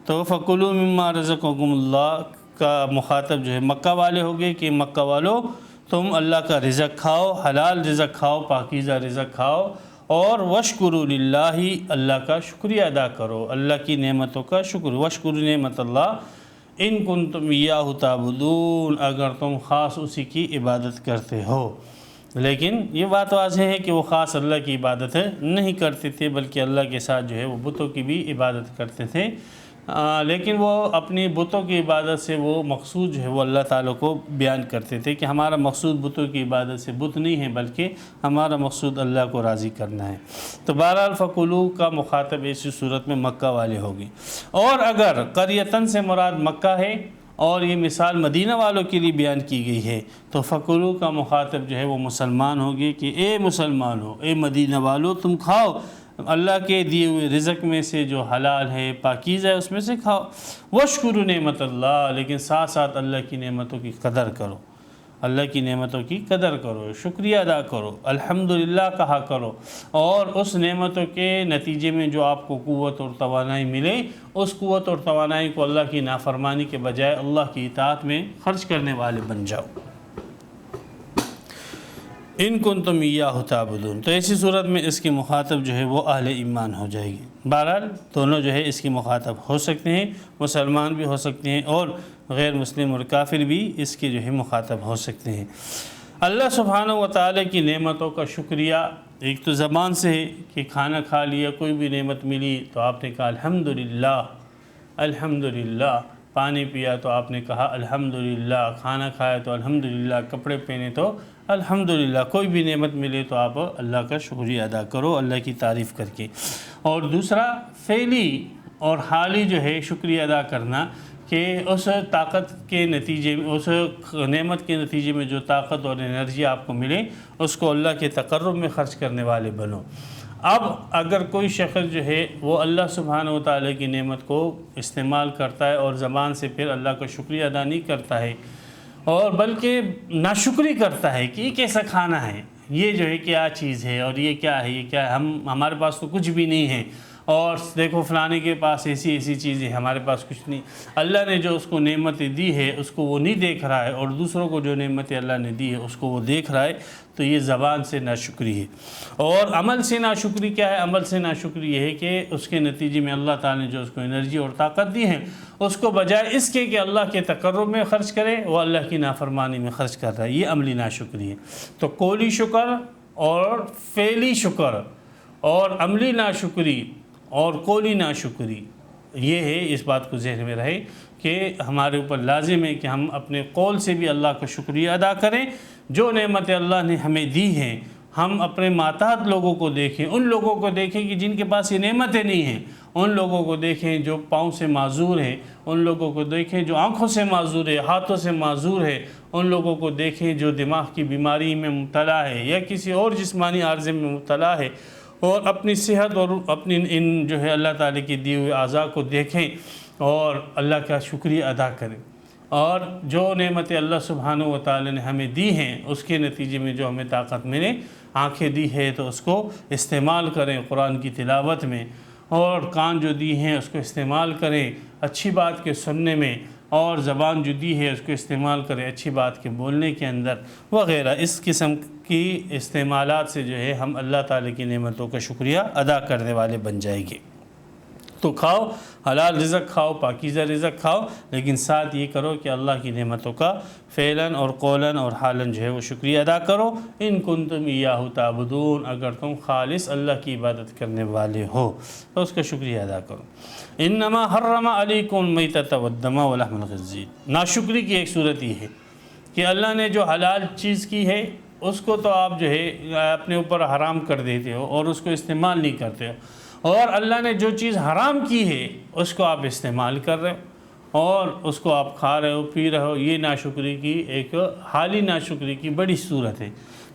تو فَكُلُوا مِمَّا رَزَقَكُمُ اللَّهُ کا مخاطب جو ہے مکہ والے ہو گئے، کہ مکہ والوں تم اللہ کا رزق کھاؤ، حلال رزق کھاؤ، پاکیزہ رزق کھاؤ، اور وشکروا للہ، اللہ کا شکریہ ادا کرو، اللہ کی نعمتوں کا شکر، وشکروا نعمت اللہ ان کنتم ایاہ تعبدون، اگر تم خاص اسی کی عبادت کرتے ہو۔ لیکن یہ بات واضح ہے کہ وہ خاص اللہ کی عبادت نہیں کرتے تھے، بلکہ اللہ کے ساتھ جو ہے وہ بتوں کی بھی عبادت کرتے تھے، لیکن وہ اپنی بتوں کی عبادت سے وہ مقصود جو ہے وہ اللہ تعالیٰ کو بیان کرتے تھے کہ ہمارا مقصود بتوں کی عبادت سے بت نہیں ہے، بلکہ ہمارا مقصود اللہ کو راضی کرنا ہے۔ تو بہرحال فَكُلُوا کا مخاطب ایسی صورت میں مکہ والے ہوگی، اور اگر قریتن سے مراد مکہ ہے اور یہ مثال مدینہ والوں کے لیے بیان کی گئی ہے تو فَكُلُوا کا مخاطب جو ہے وہ مسلمان ہوگی، کہ اے مسلمان ہو، اے مدینہ والو، تم کھاؤ اللہ کے دیے ہوئے رزق میں سے جو حلال ہے، پاکیزہ ہے، اس میں سے کھاؤ۔ وشکروا نعمت اللہ، لیکن ساتھ ساتھ اللہ کی نعمتوں کی قدر کرو، اللہ کی نعمتوں کی قدر کرو، شکریہ ادا کرو، الحمدللہ کہا کرو، اور اس نعمتوں کے نتیجے میں جو آپ کو قوت اور توانائی ملے، اس قوت اور توانائی کو اللہ کی نافرمانی کے بجائے اللہ کی اطاعت میں خرچ کرنے والے بن جاؤ۔ ان کنتم ایاہ تعبدون، تو ایسی صورت میں اس کی مخاطب جو ہے وہ اہل ایمان ہو جائے گی۔ بہرحال دونوں جو ہے اس کی مخاطب ہو سکتے ہیں، مسلمان بھی ہو سکتے ہیں اور غیر مسلم اور کافر بھی اس کے جو ہے مخاطب ہو سکتے ہیں۔ اللہ سبحانہ و تعالی کی نعمتوں کا شکریہ ایک تو زبان سے ہے کہ کھانا کھا لیا، کوئی بھی نعمت ملی تو آپ نے کہا الحمدللہ الحمدللہ، پانی پیا تو آپ نے کہا الحمدللہ، کھانا کھایا تو الحمدللہ، کپڑے پہنے تو الحمدللہ، کوئی بھی نعمت ملے تو آپ اللہ کا شکریہ ادا کرو اللہ کی تعریف کر کے۔ اور دوسرا فعلی اور حالی جو ہے شکریہ ادا کرنا کہ اس طاقت کے نتیجے میں، اس نعمت کے نتیجے میں جو طاقت اور انرجی آپ کو ملے اس کو اللہ کے تقرب میں خرچ کرنے والے بنو۔ اب اگر کوئی شخص جو ہے وہ اللہ سبحانہ و تعالی کی نعمت کو استعمال کرتا ہے اور زبان سے پھر اللہ کا شکریہ ادا نہیں کرتا ہے اور بلکہ ناشکری کرتا ہے کہ یہ کیسا کھانا ہے، یہ جو ہے کیا چیز ہے اور یہ کیا ہے، یہ کیا ہے، ہمارے پاس تو کچھ بھی نہیں ہے، اور دیکھو فلانے کے پاس ایسی چیزیں ہمارے پاس کچھ نہیں۔ اللہ نے جو اس کو نعمتیں دی ہے اس کو وہ نہیں دیکھ رہا ہے، اور دوسروں کو جو نعمتیں اللہ نے دی ہے اس کو وہ دیکھ رہا ہے، تو یہ زبان سے ناشکری ہے۔ اور عمل سے ناشکری کیا ہے؟ عمل سے ناشکری یہ ہے کہ اس کے نتیجے میں اللہ تعالیٰ نے جو اس کو انرجی اور طاقت دی ہے اس کو بجائے اس کے کہ اللہ کے تقرب میں خرچ کرے وہ اللہ کی نافرمانی میں خرچ کر رہا ہے، یہ عملی ناشکری ہے۔ تو قولی شکر اور فعلی شکر اور عملی ناشکری اور قولی ناشکری، یہ ہے، اس بات کو ذہن میں رہے کہ ہمارے اوپر لازم ہے کہ ہم اپنے قول سے بھی اللہ کا شکریہ ادا کریں۔ جو نعمتیں اللہ نے ہمیں دی ہیں ہم اپنے ماتحت لوگوں کو دیکھیں، ان لوگوں کو دیکھیں کہ جن کے پاس یہ نعمتیں نہیں ہیں، ان لوگوں کو دیکھیں جو پاؤں سے معذور ہیں، ان لوگوں کو دیکھیں جو آنکھوں سے معذور ہے، ہاتھوں سے معذور ہے، ان لوگوں کو دیکھیں جو دماغ کی بیماری میں مبتلا ہے یا کسی اور جسمانی عارضے میں مبتلا ہے، اور اپنی صحت اور اپنی ان جو ہے اللہ تعالیٰ کی دی ہوئے اعضاء کو دیکھیں اور اللہ کا شکریہ ادا کریں، اور جو نعمتیں اللہ سبحانہ و تعالی نے ہمیں دی ہیں اس کے نتیجے میں جو ہمیں طاقت ملے، آنکھیں دی ہے تو اس کو استعمال کریں قرآن کی تلاوت میں، اور کان جو دی ہیں اس کو استعمال کریں اچھی بات کے سننے میں، اور زبان جو دی ہے اس کو استعمال کریں اچھی بات کے بولنے کے اندر وغیرہ۔ اس قسم کی استعمالات سے جو ہے ہم اللہ تعالی کی نعمتوں کا شکریہ ادا کرنے والے بن جائیں گے۔ تو کھاؤ، حلال رزق کھاؤ، پاکیزہ رزق کھاؤ، لیکن ساتھ یہ کرو کہ اللہ کی نعمتوں کا فعلاً اور قولاً اور حالاً جو ہے وہ شکریہ ادا کرو۔ ان کنتم ایاہ تعبدون، اگر تم خالص اللہ کی عبادت کرنے والے ہو تو اس کا شکریہ ادا کرو۔ انما حرم علیکم المیتۃ والدم ولحم الخنزیر، ناشکری کی ایک صورت یہ ہے کہ اللہ نے جو حلال چیز کی ہے اس کو تو آپ جو ہے اپنے اوپر حرام کر دیتے ہو اور اس کو استعمال نہیں کرتے ہو، اور اللہ نے جو چیز حرام کی ہے اس کو آپ استعمال کر رہے ہو اور اس کو آپ کھا رہے ہو، پی رہے ہو۔ یہ ناشکری کی ایک حالی ناشکری کی بڑی صورت ہے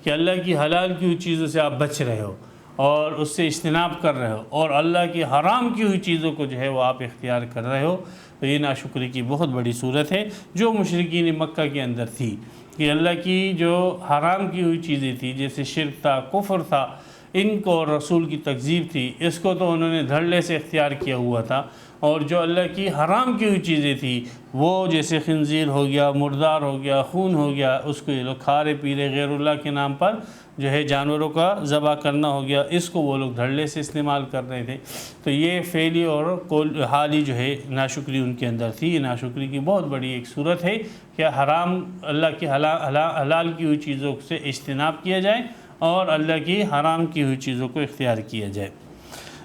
کہ اللہ کی حلال کی ہوئی چیزوں سے آپ بچ رہے ہو اور اس سے اجتناب کر رہے ہو، اور اللہ کی حرام کی ہوئی چیزوں کو جو ہے وہ آپ اختیار کر رہے ہو، تو یہ ناشکری کی بہت بڑی صورت ہے جو مشرکین مکہ کے اندر تھی، کہ اللہ کی جو حرام کی ہوئی چیزیں تھیں جیسے شرک تھا، کفر تھا، ان کو اور رسول کی تکذیب تھی، اس کو تو انہوں نے دھڑلے سے اختیار کیا ہوا تھا، اور جو اللہ کی حرام کی ہوئی چیزیں تھیں وہ جیسے خنزیر ہو گیا، مردار ہو گیا، خون ہو گیا، اس کو یہ لوگ کھا رہے پی رہے، غیر اللہ کے نام پر جو ہے جانوروں کا ذبح کرنا ہو گیا، اس کو وہ لوگ دھڑلے سے استعمال کر رہے تھے۔ تو یہ فعلی اور حالی جو ہے ناشکری ان کے اندر تھی۔ یہ ناشکری کی بہت بڑی ایک صورت ہے کہ حرام اللہ کی حلال کی ہوئی چیزوں سے اجتناب کیا جائے اور اللہ کی حرام کی ہوئی چیزوں کو اختیار کیا جائے۔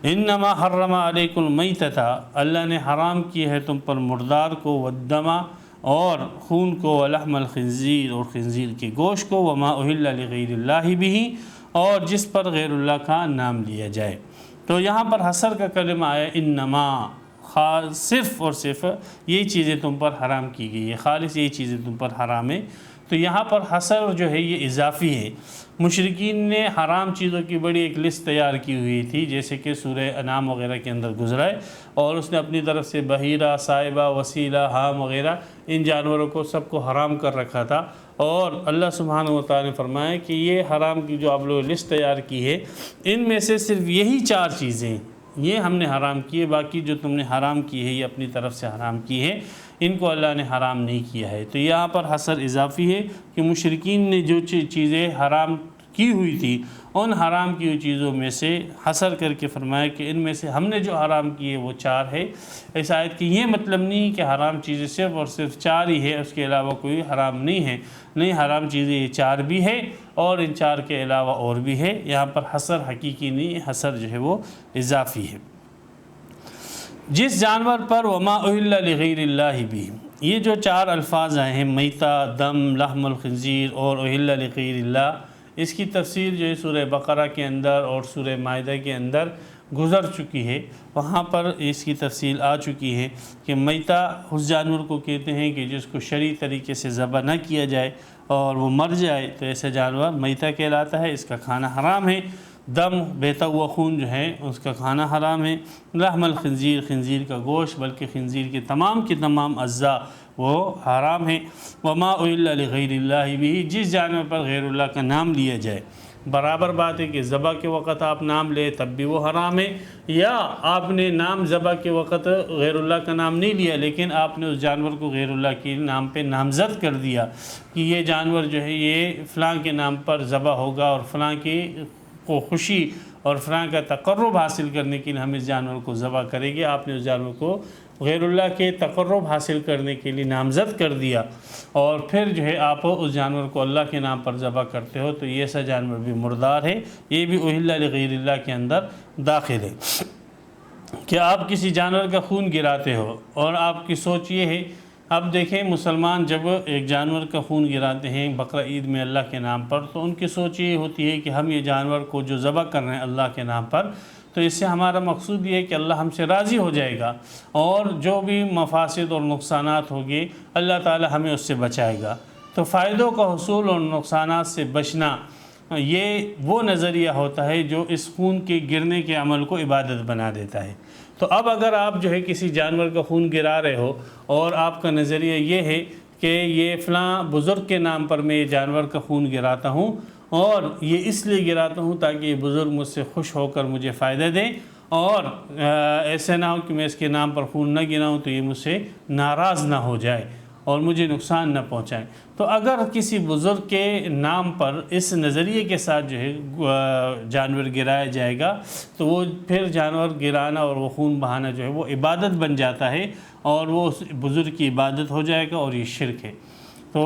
انما حرم علیکم المیتۃ، اللہ نے حرام کی ہے تم پر مردار کو، والدم اور خون کو، ولحم الخنزیر اور خنزیر کے گوشت کو، وما اہل لغیر اللہ بہ اور جس پر غیر اللہ کا نام لیا جائے۔ تو یہاں پر حصر کا کلمہ آیا انما، صرف اور صرف یہ چیزیں تم پر حرام کی گئی ہے، خالص یہ چیزیں تم پر حرام ہے۔ تو یہاں پر حصر جو ہے یہ اضافی ہے۔ مشرکین نے حرام چیزوں کی بڑی ایک لسٹ تیار کی ہوئی تھی، جیسے کہ سورہ انعام وغیرہ کے اندر گزرا ہے، اور اس نے اپنی طرف سے بحیرہ، صائبہ، وسیلہ، حام وغیرہ ان جانوروں کو سب کو حرام کر رکھا تھا، اور اللہ سبحانہ و تعالیٰ نے فرمایا کہ یہ حرام کی جو آپ لوگوں نے لسٹ تیار کی ہے ان میں سے صرف یہی 4 چیزیں یہ ہم نے حرام کی ہے، باقی جو تم نے حرام کی ہے یہ اپنی طرف سے حرام کی ہے، ان کو اللہ نے حرام نہیں کیا ہے۔ تو یہاں پر حصر اضافی ہے کہ مشرکین نے جو چیزیں حرام کی ہوئی تھی ان حرام کی ہوئی چیزوں میں سے حصر کر کے فرمایا کہ ان میں سے ہم نے جو حرام کیے وہ 4 ہے۔ اس آیت کی یہ مطلب نہیں کہ حرام چیزیں صرف اور صرف 4 ہی ہے، اس کے علاوہ کوئی حرام نہیں ہے، نہیں، حرام چیزیں یہ 4 بھی ہے اور ان 4 کے علاوہ اور بھی ہے۔ یہاں پر حصر حقیقی نہیں، حصر جو ہے وہ اضافی ہے۔ جس جانور پر وما اہل لغیر اللہ بھی، یہ جو 4 الفاظ آئے ہیں میتہ، دم، لحم الخنزیر اور اہل لغیر اللہ، اس کی تفسیر جو ہے سورہ بقرہ کے اندر اور سورہ مائدہ کے اندر گزر چکی ہے، وہاں پر اس کی تفصیل آ چکی ہے کہ میتہ اس جانور کو کہتے ہیں کہ جس کو شرعی طریقے سے ذبح نہ کیا جائے اور وہ مر جائے تو ایسا جانور میتہ کہلاتا ہے، اس کا کھانا حرام ہے۔ دم، بہتا ہوا خون جو ہے اس کا کھانا حرام ہے۔ لحم الخنزیر، خنزیر کا گوشت بلکہ خنزیر کے تمام اجزاء وہ حرام ہیں۔ وما اہل لغیر اللہ بھی، جس جانور پر غیر اللہ کا نام لیا جائے، برابر بات ہے کہ ذبح کے وقت آپ نام لیں تب بھی وہ حرام ہے، یا آپ نے نام ذبح کے وقت غیر اللہ کا نام نہیں لیا لیکن آپ نے اس جانور کو غیر اللہ کے نام پہ نامزد کر دیا کہ یہ جانور جو ہے یہ فلاں کے نام پر ذبح ہوگا اور فلاں کی کو خوشی اور فلاں کا تقرب حاصل کرنے کے لیے ہم اس جانور کو ذبح کریں گے۔ آپ نے اس جانور کو غیر اللہ کے تقرب حاصل کرنے کے لیے نامزد کر دیا اور پھر جو ہے آپ اس جانور کو اللہ کے نام پر ذبح کرتے ہو تو یہ ایسا جانور بھی مردار ہے، یہ بھی اہل لغیر اللہ کے اندر داخل ہے۔ کہ آپ کسی جانور کا خون گراتے ہو اور آپ کی سوچ یہ ہے، اب دیکھیں مسلمان جب ایک جانور کا خون گراتے ہیں بقرہ عید میں اللہ کے نام پر تو ان کی سوچ یہ ہوتی ہے کہ ہم یہ جانور کو جو ذبح کر رہے ہیں اللہ کے نام پر تو اس سے ہمارا مقصود یہ ہے کہ اللہ ہم سے راضی ہو جائے گا اور جو بھی مفاسد اور نقصانات ہوگے اللہ تعالی ہمیں اس سے بچائے گا۔ تو فائدوں کا حصول اور نقصانات سے بچنا یہ وہ نظریہ ہوتا ہے جو اس خون کے گرنے کے عمل کو عبادت بنا دیتا ہے۔ تو اب اگر آپ جو ہے کسی جانور کا خون گرا رہے ہو اور آپ کا نظریہ یہ ہے کہ یہ فلاں بزرگ کے نام پر میں یہ جانور کا خون گراتا ہوں اور یہ اس لیے گراتا ہوں تاکہ یہ بزرگ مجھ سے خوش ہو کر مجھے فائدہ دیں اور ایسے نہ ہو کہ میں اس کے نام پر خون نہ گراؤں تو یہ مجھ سے ناراض نہ ہو جائے اور مجھے نقصان نہ پہنچائے۔ تو اگر کسی بزرگ کے نام پر اس نظریے کے ساتھ جو ہے جانور گرایا جائے گا تو وہ پھر جانور گرانا اور وہ خون بہانا جو ہے وہ عبادت بن جاتا ہے اور وہ اس بزرگ کی عبادت ہو جائے گا اور یہ شرک ہے۔ تو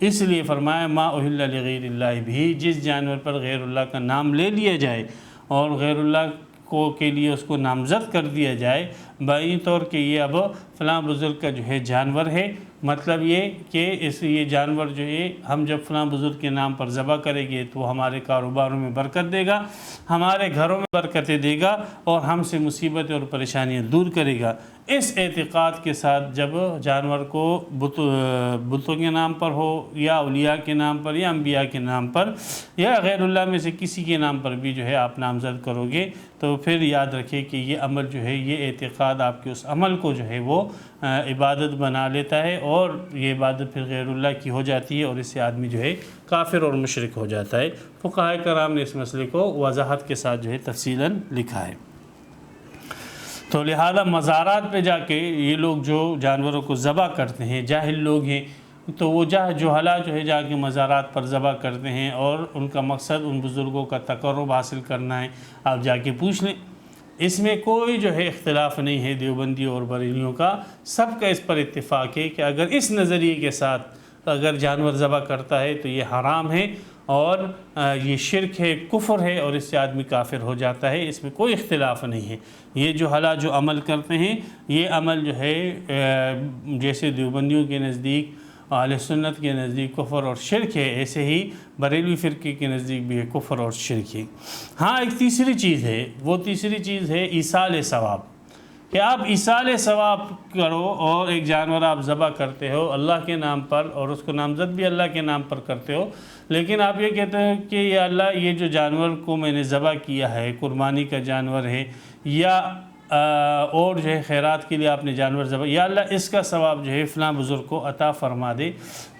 اس لیے فرمایا ما اہل لغیر اللہ بھی، جس جانور پر غیر اللہ کا نام لے لیا جائے اور غیر اللہ کو کے لیے اس کو نامزد کر دیا جائے بائیں طور کہ یہ اب فلاں بزرگ کا جو ہے جانور ہے، مطلب یہ کہ یہ جانور جو ہے ہم جب فلاں بزرگ کے نام پر ذبح کریں گے تو وہ ہمارے کاروباروں میں برکت دے گا، ہمارے گھروں میں برکتیں دے گا اور ہم سے مصیبتیں اور پریشانیاں دور کرے گا۔ اس اعتقاد کے ساتھ جب جانور کو بتوں کے نام پر ہو یا اولیاء کے نام پر یا انبیاء کے نام پر یا غیر اللہ میں سے کسی کے نام پر بھی جو ہے آپ نامزد کرو گے تو پھر یاد رکھیں کہ یہ عمل جو ہے یہ اعتقاد آپ کے اس عمل کو جو ہے وہ عبادت بنا لیتا ہے اور یہ عبادت پھر غیر اللہ کی ہو جاتی ہے اور اس سے آدمی جو ہے کافر اور مشرک ہو جاتا ہے۔ فقہاء کرام نے اس مسئلے کو وضاحت کے ساتھ جو ہے تفصیلاً لکھا ہے۔ تو لہذا مزارات پہ جا کے یہ لوگ جو جانوروں کو ذبح کرتے ہیں جاہل لوگ ہیں تو وہ جہلا جو ہے جا کے مزارات پر ذبح کرتے ہیں اور ان کا مقصد ان بزرگوں کا تقرب حاصل کرنا ہے۔ آپ جا کے پوچھ لیں، اس میں کوئی جو ہے اختلاف نہیں ہے دیوبندی اور بریلیوں کا، سب کا اس پر اتفاق ہے کہ اگر اس نظریے کے ساتھ اگر جانور ذبح کرتا ہے تو یہ حرام ہے اور یہ شرک ہے، کفر ہے اور اس سے آدمی کافر ہو جاتا ہے، اس میں کوئی اختلاف نہیں ہے۔ یہ جو عمل کرتے ہیں یہ عمل جو ہے جیسے دیوبندیوں کے نزدیک اہل سنت کے نزدیک کفر اور شرک ہے، ایسے ہی بریلوی فرقے کے نزدیک بھی ہے کفر اور شرک ہے۔ ہاں ایک تیسری چیز ہے، وہ تیسری چیز ہے ایصال ثواب، کہ آپ ایصال ثواب کرو اور ایک جانور آپ ذبح کرتے ہو اللہ کے نام پر اور اس کو نامزد بھی اللہ کے نام پر کرتے ہو، لیکن آپ یہ کہتے ہیں کہ یا اللہ یہ جو جانور کو میں نے ذبح کیا ہے قربانی کا جانور ہے یا اور جو ہے خیرات کے لیے آپ نے جانور ذبح، یا اللہ اس کا ثواب جو ہے فلاں بزرگ کو عطا فرما دے،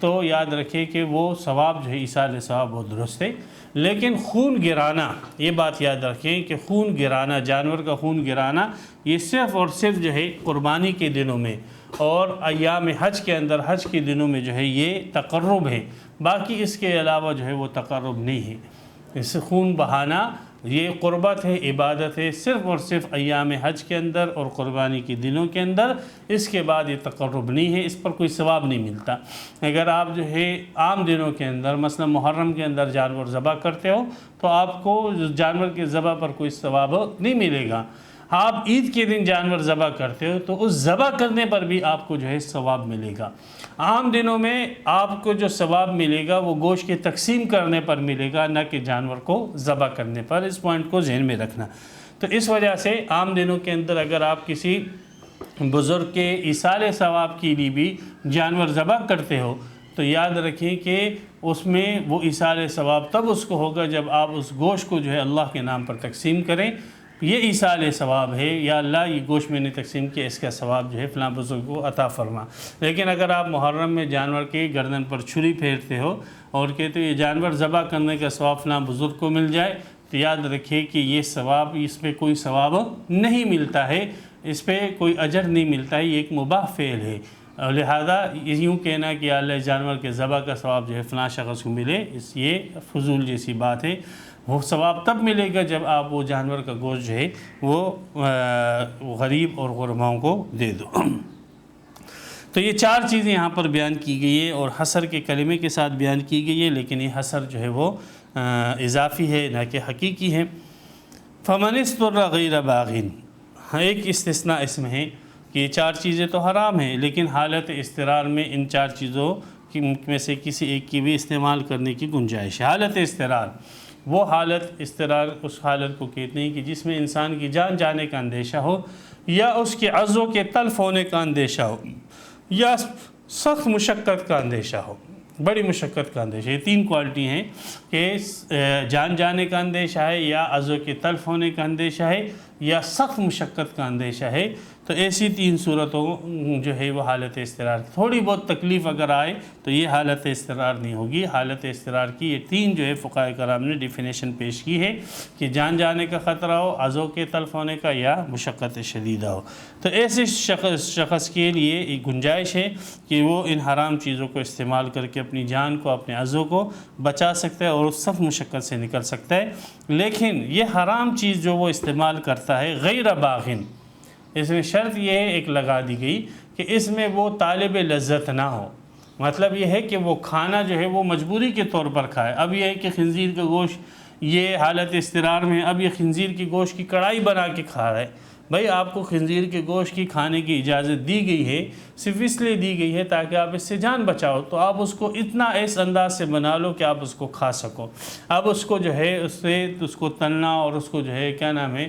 تو یاد رکھیں کہ وہ ثواب جو ہے ایصال ثواب بہت درست ہے۔ لیکن خون گرانا، یہ بات یاد رکھیں کہ خون گرانا، جانور کا خون گرانا یہ صرف اور صرف جو ہے قربانی کے دنوں میں اور ایام حج کے اندر، حج کے دنوں میں جو ہے یہ تقرب ہے، باقی اس کے علاوہ جو ہے وہ تقرب نہیں ہے۔ اس خون بہانا یہ قربت ہے، عبادت ہے، صرف اور صرف ایام حج کے اندر اور قربانی کے دنوں کے اندر، اس کے بعد یہ تقرب نہیں ہے، اس پر کوئی ثواب نہیں ملتا۔ اگر آپ جو ہے عام دنوں کے اندر مثلا محرم کے اندر جانور ذبح کرتے ہو تو آپ کو جانور کے ذبح پر کوئی ثواب نہیں ملے گا۔ آپ عید کے دن جانور ذبح کرتے ہو تو اس ذبح کرنے پر بھی آپ کو جو ہے ثواب ملے گا۔ عام دنوں میں آپ کو جو ثواب ملے گا وہ گوشت کی تقسیم کرنے پر ملے گا، نہ کہ جانور کو ذبح کرنے پر۔ اس پوائنٹ کو ذہن میں رکھنا۔ تو اس وجہ سے عام دنوں کے اندر اگر آپ کسی بزرگ کے ایصال ثواب کے لیے بھی جانور ذبح کرتے ہو تو یاد رکھیں کہ اس میں وہ ایصال ثواب تب اس کو ہوگا جب آپ اس گوشت کو جو ہے اللہ کے نام پر تقسیم کریں، یہ ایصال ثواب ہے، یا اللہ یہ گوشت میں نے تقسیم کیا، اس کا ثواب جو ہے فلاں بزرگ کو عطا فرما۔ لیکن اگر آپ محرم میں جانور کے گردن پر چھری پھیرتے ہو اور کہتے ہو یہ جانور ذبح کرنے کا ثواب فلاں بزرگ کو مل جائے، تو یاد رکھیے کہ یہ ثواب، اس پہ کوئی ثواب نہیں ملتا ہے، اس پہ کوئی اجر نہیں ملتا ہے، یہ ایک مباح فعل ہے۔ لہذا یوں کہنا کہ اللہ جانور کے ذبح کا ثواب جو ہے فلاں شخص کو ملے، یہ فضول جیسی بات ہے۔ وہ ثواب تب ملے گا جب آپ وہ جانور کا گوشت جو ہے وہ غریب اور غرباؤں کو دے دو۔ تو یہ 4 چیزیں یہاں پر بیان کی گئی ہے اور حصر کے کلمے کے ساتھ بیان کی گئی ہے، لیکن یہ حصر جو ہے وہ اضافی ہے نہ کہ حقیقی ہے۔ فَمَنِ اسْتُرَّ غَيْرَ بَاغٍ، ایک استثناء اس میں ہے کہ یہ 4 چیزیں تو حرام ہیں، لیکن حالت اضطرار میں ان 4 چیزوں میں سے کسی ایک کی بھی استعمال کرنے کی گنجائش ہے۔ حالت اضطرار، وہ حالت اضطرار اس حالت کو کہتے ہیں کہ جس میں انسان کی جان جانے کا اندیشہ ہو، یا اس کے عضو کے تلف ہونے کا اندیشہ ہو، یا سخت مشقت کا اندیشہ ہو، بڑی مشقت کا اندیشہ۔ یہ 3 کوالٹی ہیں کہ جان جانے کا اندیشہ ہے، یا عضو کے تلف ہونے کا اندیشہ ہے، یا سخت مشقت کا اندیشہ ہے۔ تو ایسی 3 صورتوں جو ہے وہ حالت اضطرار، تھوڑی بہت تکلیف اگر آئے تو یہ حالت اضطرار نہیں ہوگی۔ حالت اضطرار کی یہ 3 جو ہے فقہاء کرام نے ڈیفینیشن پیش کی ہے کہ جان جانے کا خطرہ ہو، عضو کے تلف ہونے کا، یا مشقت شدیدہ ہو۔ تو ایسے شخص کے لیے ایک گنجائش ہے کہ وہ ان حرام چیزوں کو استعمال کر کے اپنی جان کو، اپنے عضو کو بچا سکتا ہے اور اس سخت مشقت سے نکل سکتا ہے۔ لیکن یہ حرام چیز جو وہ استعمال کرتا ہے غیر باغن، اس میں شرط یہ ایک لگا دی گئی کہ اس میں وہ طالب لذت نہ ہو۔ مطلب یہ ہے کہ وہ کھانا جو ہے وہ مجبوری کے طور پر کھائے۔ اب یہ ہے کہ خنزیر کا گوشت یہ حالت اضطرار میں، اب یہ خنزیر کی گوشت کی کڑھائی بنا کے کھا رہا ہے۔ بھائی آپ کو خنزیر کے گوشت کی کھانے کی اجازت دی گئی ہے، صرف اس لیے دی گئی ہے تاکہ آپ اس سے جان بچاؤ، تو آپ اس کو اتنا ایس انداز سے بنا لو کہ آپ اس کو کھا سکو۔ اب اس کو جو ہے اس کو تلنا اور اس کو جو ہے کیا نام ہے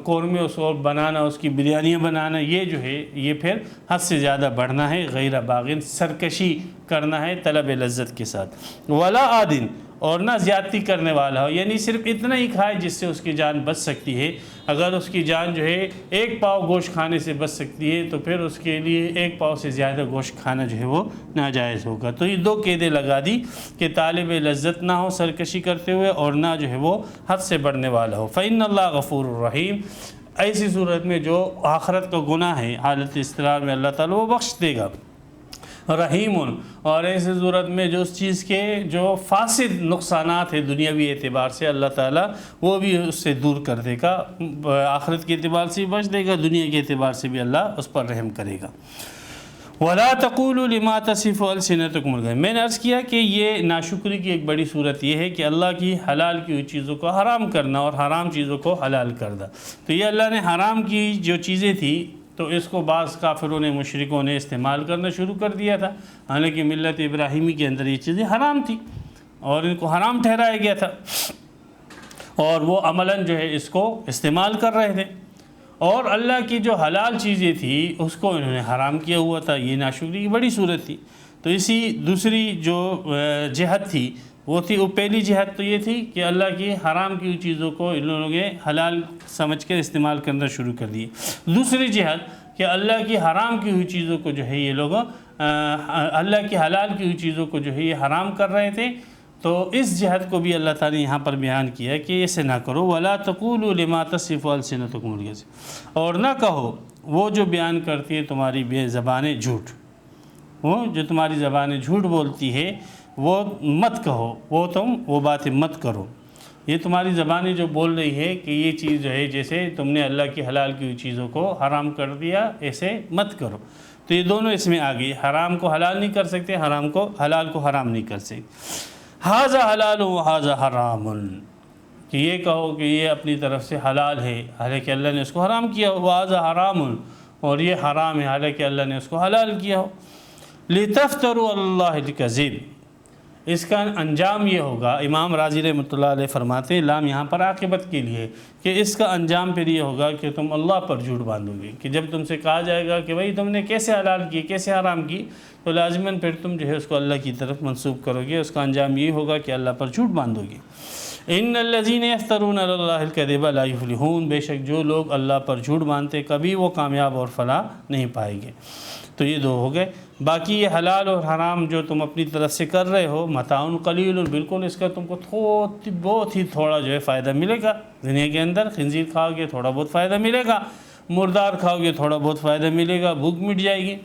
قورمے اس کو بنانا، اس کی بریانیاں بنانا، یہ جو ہے یہ پھر حد سے زیادہ بڑھنا ہے، غیر باغن، سرکشی کرنا ہے طلب لذت کے ساتھ۔ ولا عادن، اور نہ زیادتی کرنے والا ہو، یعنی صرف اتنا ہی کھائے جس سے اس کی جان بچ سکتی ہے۔ اگر اس کی جان جو ہے 1 پاؤ گوشت کھانے سے بچ سکتی ہے تو پھر اس کے لیے 1 پاؤ سے زیادہ گوشت کھانا جو ہے وہ ناجائز ہوگا۔ تو یہ 2 قیدیں لگا دی کہ طالب لذت نہ ہو سرکشی کرتے ہوئے، اور نہ جو ہے وہ حد سے بڑھنے والا ہو۔ فإن اللہ غفور الرحیم، ایسی صورت میں جو آخرت کا گناہ ہے حالت اضطرار میں اللہ تعالیٰ وہ بخش دے گا۔ رحیم، اور ایسی صورت میں جو اس چیز کے جو فاسد نقصانات ہیں دنیاوی اعتبار سے اللہ تعالیٰ وہ بھی اس سے دور کر دے گا، آخرت کے اعتبار سے بھی بچ دے گا، دنیا کے اعتبار سے بھی اللہ اس پر رحم کرے گا۔ وَلَا تَقُولُوا لِمَا تَصِفُ أَلْسِنَتُكُمُ الْكَذِبَ، میں نے عرض کیا کہ یہ ناشکری کی ایک بڑی صورت یہ ہے کہ اللہ کی حلال کی ہوئی چیزوں کو حرام کرنا اور حرام چیزوں کو حلال کرنا۔ تو یہ اللہ نے حرام کی جو چیزیں تھیں تو اس کو بعض کافروں نے، مشرکوں نے استعمال کرنا شروع کر دیا تھا، حالانکہ ملت ابراہیمی کے اندر یہ چیزیں حرام تھیں اور ان کو حرام ٹھہرایا گیا تھا، اور وہ عملاً جو ہے اس کو استعمال کر رہے تھے، اور اللہ کی جو حلال چیزیں تھیں اس کو انہوں نے حرام کیا ہوا تھا۔ یہ ناشکری کی بڑی صورت تھی۔ تو اسی دوسری جو جہت تھی وہ تھی، وہ پہلی جہت تو یہ تھی کہ اللہ کی حرام کی ہوئی چیزوں کو ان لوگوں نے حلال سمجھ کر استعمال کرنا شروع کر دیے۔ دوسری جہت کہ اللہ کی حرام کی ہوئی چیزوں کو جو ہے یہ لوگ اللہ کی حلال کی ہوئی چیزوں کو جو ہے یہ حرام کر رہے تھے۔ تو اس جہت کو بھی اللہ تعالیٰ نے یہاں پر بیان کیا ہے کہ ایسے نہ کرو۔ وَلَا تَقُولُوا لِمَا تَصِفُ أَلْسِنَتُكُمُ الْكَذِبَ، اور نہ کہو وہ جو بیان کرتی ہے تمہاری بے زبانیں جھوٹ، وہ جو تمہاری زبانیں جھوٹ بولتی ہے وہ مت کہو، وہ باتیں مت کرو۔ یہ تمہاری زبانیں جو بول رہی ہے کہ یہ چیز جو ہے جیسے تم نے اللہ کی حلال کی ہوئی چیزوں کو حرام کر دیا، ایسے مت کرو. تو یہ دونوں اس میں آ گئی، حرام کو حلال نہیں کر سکتے، حلال کو حرام نہیں کر سکتے. ھذا حلال و ھذا حرام، کہ یہ کہو کہ یہ اپنی طرف سے حلال ہے حالانکہ اللہ نے اس کو حرام کیا ہو، ھذا حرام، اور یہ حرام ہے حالانکہ اللہ نے اس کو حلال کیا ہو. لِتَفْتَرُوا عَلَى اللَّهِ الْكَذِبَ، اس کا انجام یہ ہوگا. امام راضی رحمۃ اللہ علیہ فرماتے ہیں، لام یہاں پر عاقبت کے لیے، کہ اس کا انجام پھر یہ ہوگا کہ تم اللہ پر جھوٹ باندھو گے. کہ جب تم سے کہا جائے گا کہ بھئی تم نے کیسے حلال کی، کیسے حرام کی، تو لازماً پھر تم جو ہے اس کو اللہ کی طرف منسوب کرو گے. اس کا انجام یہ ہوگا کہ اللہ پر جھوٹ باندھو گے. ان الذین یفترون علی اللہ الکذب لا یفلحون، بے شک جو لوگ اللہ پر جھوٹ باندھتے کبھی وہ کامیاب اور فلاح نہیں پائیں گے. تو یہ دو ہو گئے. باقی یہ حلال اور حرام جو تم اپنی طرف سے کر رہے ہو، متاع قلیل، بالکل اس کا تم کو بہت ہی تھوڑا جو ہے فائدہ ملے گا دنیا کے اندر. خنزیر کھاؤ گے تھوڑا بہت فائدہ ملے گا، مردار کھاؤ گے تھوڑا بہت فائدہ ملے گا، بھوک مٹ جائے گی،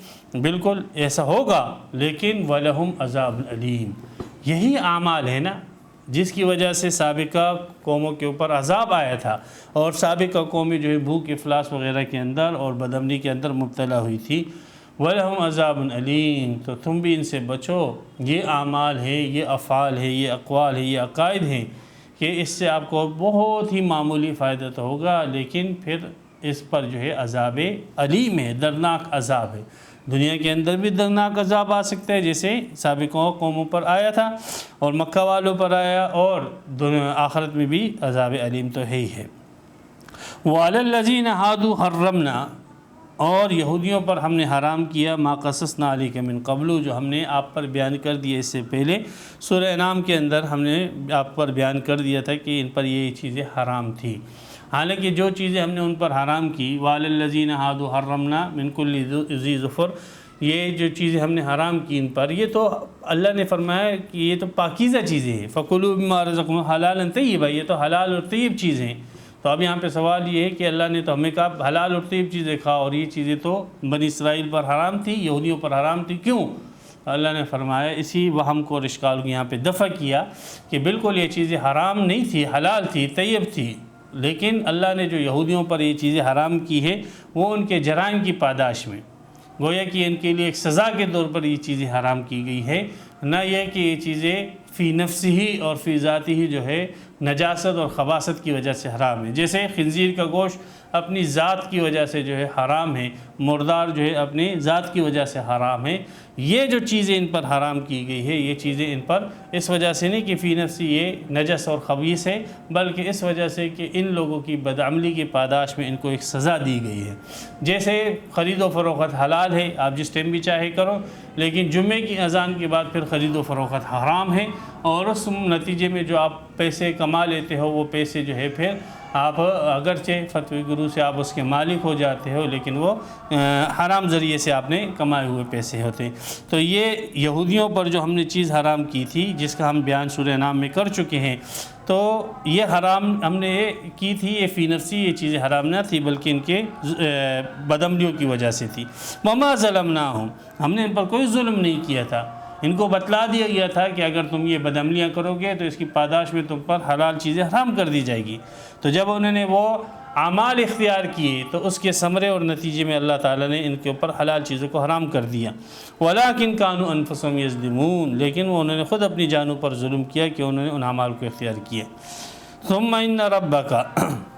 بالکل ایسا ہوگا. لیکن وَلَهُمْ عَذَابٌ علیم، یہی اعمال ہے نا جس کی وجہ سے سابقہ قوموں کے اوپر عذاب آیا تھا، اور سابقہ قومیں جو ہے بھوک افلاس وغیرہ کے اندر اور بدامنی کے اندر مبتلا ہوئی تھی. وَلَهُمْ عَذَابٌ علیم، تو تم بھی ان سے بچو. یہ اعمال ہے، یہ افعال ہے، یہ اقوال ہے، یہ عقائد ہیں کہ اس سے آپ کو بہت ہی معمولی فائدہ تو ہوگا، لیکن پھر اس پر جو ہے عذاب علیم ہے، دردناک عذاب ہے. دنیا کے اندر بھی دردناک عذاب آ سکتا ہے جیسے سابقوں قوموں پر آیا تھا اور مکہ والوں پر آیا، اور آخرت میں بھی عذاب علیم تو ہے ہی ہے. وَعَلَى الَّذِينَ هَادُوا حَرَّمْنَا، اور یہودیوں پر ہم نے حرام کیا ما قصصنا علیک من قبل، جو ہم نے آپ پر بیان کر دیا اس سے پہلے. سورہ انعام کے اندر ہم نے آپ پر بیان کر دیا تھا کہ ان پر یہ چیزیں حرام تھی. حالانکہ جو چیزیں ہم نے ان پر حرام کی، وَعَلَى الَّذِينَ هَادُوا حَرَّمْنَا مِن كُلِّ ذِي ظُفُرٍ، یہ جو چیزیں ہم نے حرام کی ان پر، یہ تو اللہ نے فرمایا کہ یہ تو پاکیزہ چیزیں ہیں. فَكُلُوا مِمَّا رَزَقْنَاكُمْ حَلَالًا طَيِّبًا، یہ تو حلال اور طیب چیزیں ہیں. تو اب یہاں پہ سوال یہ ہے کہ اللہ نے تو ہمیں کہا حلال اور طیب چیزیں کھاؤ، اور یہ چیزیں تو بنی اسرائیل پر حرام تھی، یہودیوں پر حرام تھی، کیوں؟ اللہ نے فرمایا اسی وہم کو اور اشکال کو یہاں پہ دفع کیا کہ بالکل یہ چیزیں حرام نہیں تھی، حلال تھی، طیب تھی. لیکن اللہ نے جو یہودیوں پر یہ چیزیں حرام کی ہے وہ ان کے جرائم کی پاداش میں، گویا کہ ان کے لیے ایک سزا کے طور پر یہ چیزیں حرام کی گئی ہے، نہ یہ کہ یہ چیزیں فی نفس ہی اور فی ذاتی ہی جو ہے نجاست اور خباثت کی وجہ سے حرام ہے. جیسے خنزیر کا گوشت اپنی ذات کی وجہ سے جو ہے حرام ہے، مردار جو ہے اپنی ذات کی وجہ سے حرام ہے. یہ جو چیزیں ان پر حرام کی گئی ہے، یہ چیزیں ان پر اس وجہ سے نہیں کہ فی نفسی یہ نجس اور خبیث ہے، بلکہ اس وجہ سے کہ ان لوگوں کی بدعملی کی پاداش میں ان کو ایک سزا دی گئی ہے. جیسے خرید و فروخت حلال ہے، آپ جس ٹائم بھی چاہے کرو، لیکن جمعے کی اذان کے بعد پھر خرید و فروخت حرام ہے، اور اس نتیجے میں جو آپ پیسے کما لیتے ہو وہ پیسے جو ہے پھر آپ اگرچہ فتوی گرو سے آپ اس کے مالک ہو جاتے ہو، لیکن وہ حرام ذریعے سے آپ نے کمائے ہوئے پیسے ہوتے. تو یہ یہودیوں پر جو ہم نے چیز حرام کی تھی، جس کا ہم بیان سورہ انعام میں کر چکے ہیں، تو یہ حرام ہم نے کی تھی، یہ فی نفسی یہ چیزیں حرام نہ تھی بلکہ ان کے بدعملیوں کی وجہ سے تھی. وما ظلمناہم، ہم نے ان پر کوئی ظلم نہیں کیا تھا، ان کو بتلا دیا گیا تھا کہ اگر تم یہ بدعملیاں کرو گے تو اس کی پاداش میں تم پر حلال چیزیں حرام کر دی جائے گی. تو جب انہوں نے وہ اعمال اختیار کیے تو اس کے ثمرے اور نتیجے میں اللہ تعالیٰ نے ان کے اوپر حلال چیزوں کو حرام کر دیا. وَلَٰكِنْ كَانُوا أَنفُسَهُمْ يَظْلِمُونَ، لیکن انہوں نے خود اپنی جانوں پر ظلم کیا کہ انہوں نے ان اعمال کو اختیار کیا. ثُمَّ إِنَّ رَبَّكَ،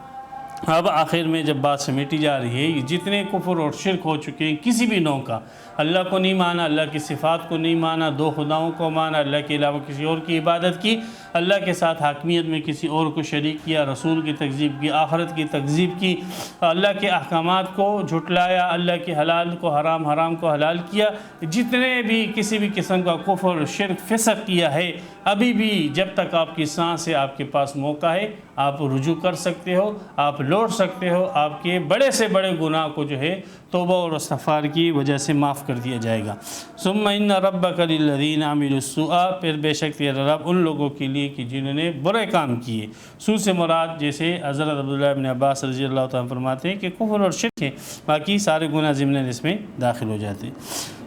اب آخر میں جب بات سمیٹی جا رہی ہے، جتنے کفر اور شرک ہو چکے ہیں کسی بھی نوع کا، اللہ کو نہیں مانا، اللہ کی صفات کو نہیں مانا، دو خداؤں کو مانا، اللہ کے علاوہ کسی اور کی عبادت کی، اللہ کے ساتھ حاکمیت میں کسی اور کو شریک کیا، رسول کی تکذیب کی، آخرت کی تکذیب کی، اللہ کے احکامات کو جھٹلایا، اللہ کے حلال کو حرام، حرام کو حلال کیا، جتنے بھی کسی بھی قسم کا کفر شرک فسق کیا ہے، ابھی بھی جب تک آپ کی سانس ہے آپ کے پاس موقع ہے، آپ رجوع کر سکتے ہو، آپ لوٹ سکتے ہو، آپ کے بڑے سے بڑے گناہ کو جو ہے توبہ اور استغفار کی وجہ سے معاف کر دیا جائے گا. ثم ان ربک للذین عملوا السوء، پھر بے شک تیرا رب ان لوگوں کے لیے کہ جنہوں نے برے کام کیے. سوء سے مراد جیسے حضرت عبداللہ ابن عباس رضی اللہ تعالیٰ فرماتے ہیں کہ کفر اور شرک ہے، باقی سارے گناہ ضمن اس میں داخل ہو جاتے ہیں.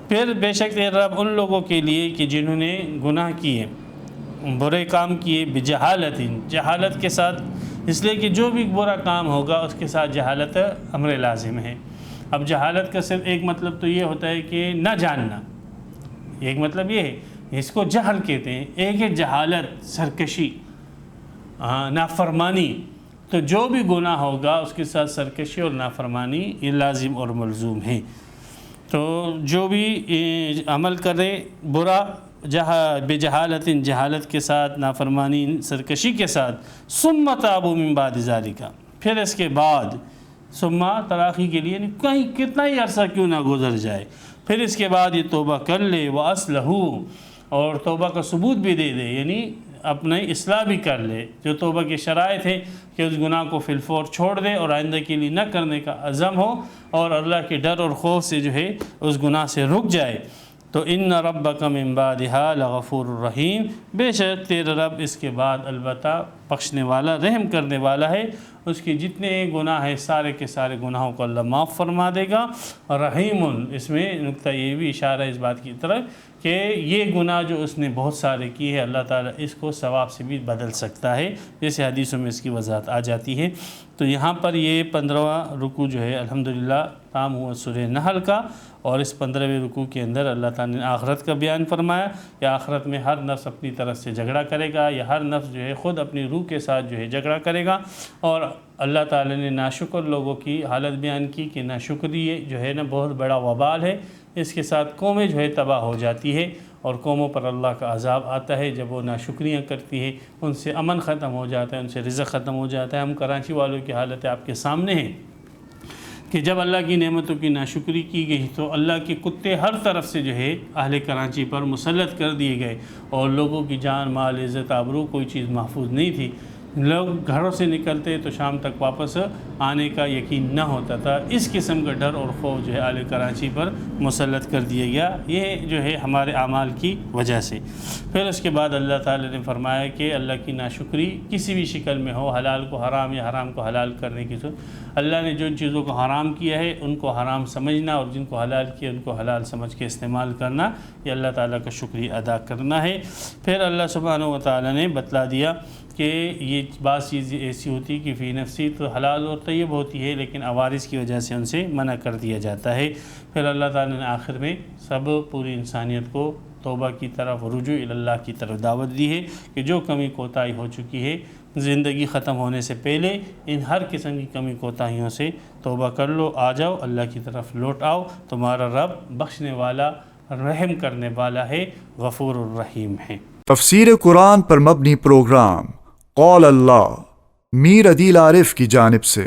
پھر بے شک تیرا رب ان لوگوں کے لیے کہ جنہوں نے گناہ کیے، برے کام کیے بجہالت، جہالت کے ساتھ، اس لیے کہ جو بھی برا کام ہوگا اس کے ساتھ جہالت امر لازم ہے۔ اب جہالت کا صرف ایک مطلب تو یہ ہوتا ہے کہ نہ جاننا، ایک مطلب یہ ہے، اس کو جہل کہتے ہیں۔ ایک ہے جہالت، سرکشی، نافرمانی، تو جو بھی گناہ ہوگا اس کے ساتھ سرکشی اور نافرمانی یہ لازم اور ملزوم ہے۔ تو جو بھی عمل کرے برا بجہالت، جہالت کے ساتھ، نافرمانی، سرکشی کے ساتھ، ثم تابوا من بعد ذالک، پھر اس کے بعد، ثم تراخی کے لیے یعنی کہیں کتنا ہی عرصہ کیوں نہ گزر جائے، پھر اس کے بعد یہ توبہ کر لے، وَأَصْلَحُوا، اور توبہ کا ثبوت بھی دے دے، یعنی اپنے اصلاح بھی کر لے۔ جو توبہ کی شرائط ہے کہ اس گناہ کو فی الفور چھوڑ دے اور آئندہ کے لیے نہ کرنے کا عزم ہو، اور اللہ کے ڈر اور خوف سے جو ہے اس گناہ سے رک جائے۔ تو ان ربک من بعدها لغفور الرحیم، بے شک تیرا رب اس کے بعد البتہ بخشنے والا، رحم کرنے والا ہے، اس کے جتنے گناہ ہیں سارے کے سارے گناہوں کو اللہ معاف فرما دے گا۔ رحیم، اس میں نقطہ یہ بھی اشارہ ہے اس بات کی طرف کہ یہ گناہ جو اس نے بہت سارے کیے ہیں، اللہ تعالیٰ اس کو ثواب سے بھی بدل سکتا ہے، جیسے حدیثوں میں اس کی وضاحت آ جاتی ہے۔ تو یہاں پر یہ 15واں رکوع جو ہے الحمدللہ تمام ہوا سورہ نحل کا، اور اس 15ویں رکوع کے اندر اللہ تعالیٰ نے آخرت کا بیان فرمایا کہ آخرت میں ہر نفس اپنی طرف سے جھگڑا کرے گا، یا ہر نفس جو ہے خود اپنی روح کے ساتھ جو ہے جھگڑا کرے گا، اور اللہ تعالیٰ نے ناشکر لوگوں کی حالت بیان کی کہ ناشکری جو ہے نا بہت بڑا وبال ہے، اس کے ساتھ قومیں جو ہے تباہ ہو جاتی ہے، اور قوموں پر اللہ کا عذاب آتا ہے جب وہ ناشکریاں کرتی ہے، ان سے امن ختم ہو جاتا ہے، ان سے رزق ختم ہو جاتا ہے۔ ہم کراچی والوں کی حالت آپ کے سامنے ہیں کہ جب اللہ کی نعمتوں کی ناشکری کی گئی تو اللہ کے کتے ہر طرف سے جو ہے اہل کراچی پر مسلط کر دیے گئے، اور لوگوں کی جان، مال، عزت، آبرو کوئی چیز محفوظ نہیں تھی۔ لوگ گھروں سے نکلتے تو شام تک واپس آنے کا یقین نہ ہوتا تھا۔ اس قسم کا ڈر اور خوف جو ہے اہل کراچی پر مسلط کر دیا گیا، یہ جو ہے ہمارے اعمال کی وجہ سے۔ پھر اس کے بعد اللہ تعالی نے فرمایا کہ اللہ کی ناشکری کسی بھی شکل میں ہو، حلال کو حرام یا حرام کو حلال کرنے کی صورت، اللہ نے جن چیزوں کو حرام کیا ہے ان کو حرام سمجھنا، اور جن کو حلال کیا ان کو حلال سمجھ کے استعمال کرنا، یہ اللہ تعالیٰ کا شکریہ ادا کرنا ہے۔ پھر اللہ سبحانہ و تعالیٰ نے بتلا دیا کہ یہ بعض چیزیں ایسی ہوتی کہ فی نفسی تو حلال اور طیب ہوتی ہے، لیکن عوارض کی وجہ سے ان سے منع کر دیا جاتا ہے۔ پھر اللہ تعالیٰ نے آخر میں سب پوری انسانیت کو توبہ کی طرف، رجوع اللہ کی طرف دعوت دی ہے کہ جو کمی کوتاہی ہو چکی ہے زندگی ختم ہونے سے پہلے، ان ہر قسم کی کمی کوتاہیوں سے توبہ کر لو، آ جاؤ اللہ کی طرف لوٹ آؤ، تمہارا رب بخشنے والا، رحم کرنے والا ہے، غفور الرحیم ہے۔ تفسیر قرآن پر مبنی پروگرام قول اللہ میر عدیل عارف کی جانب سے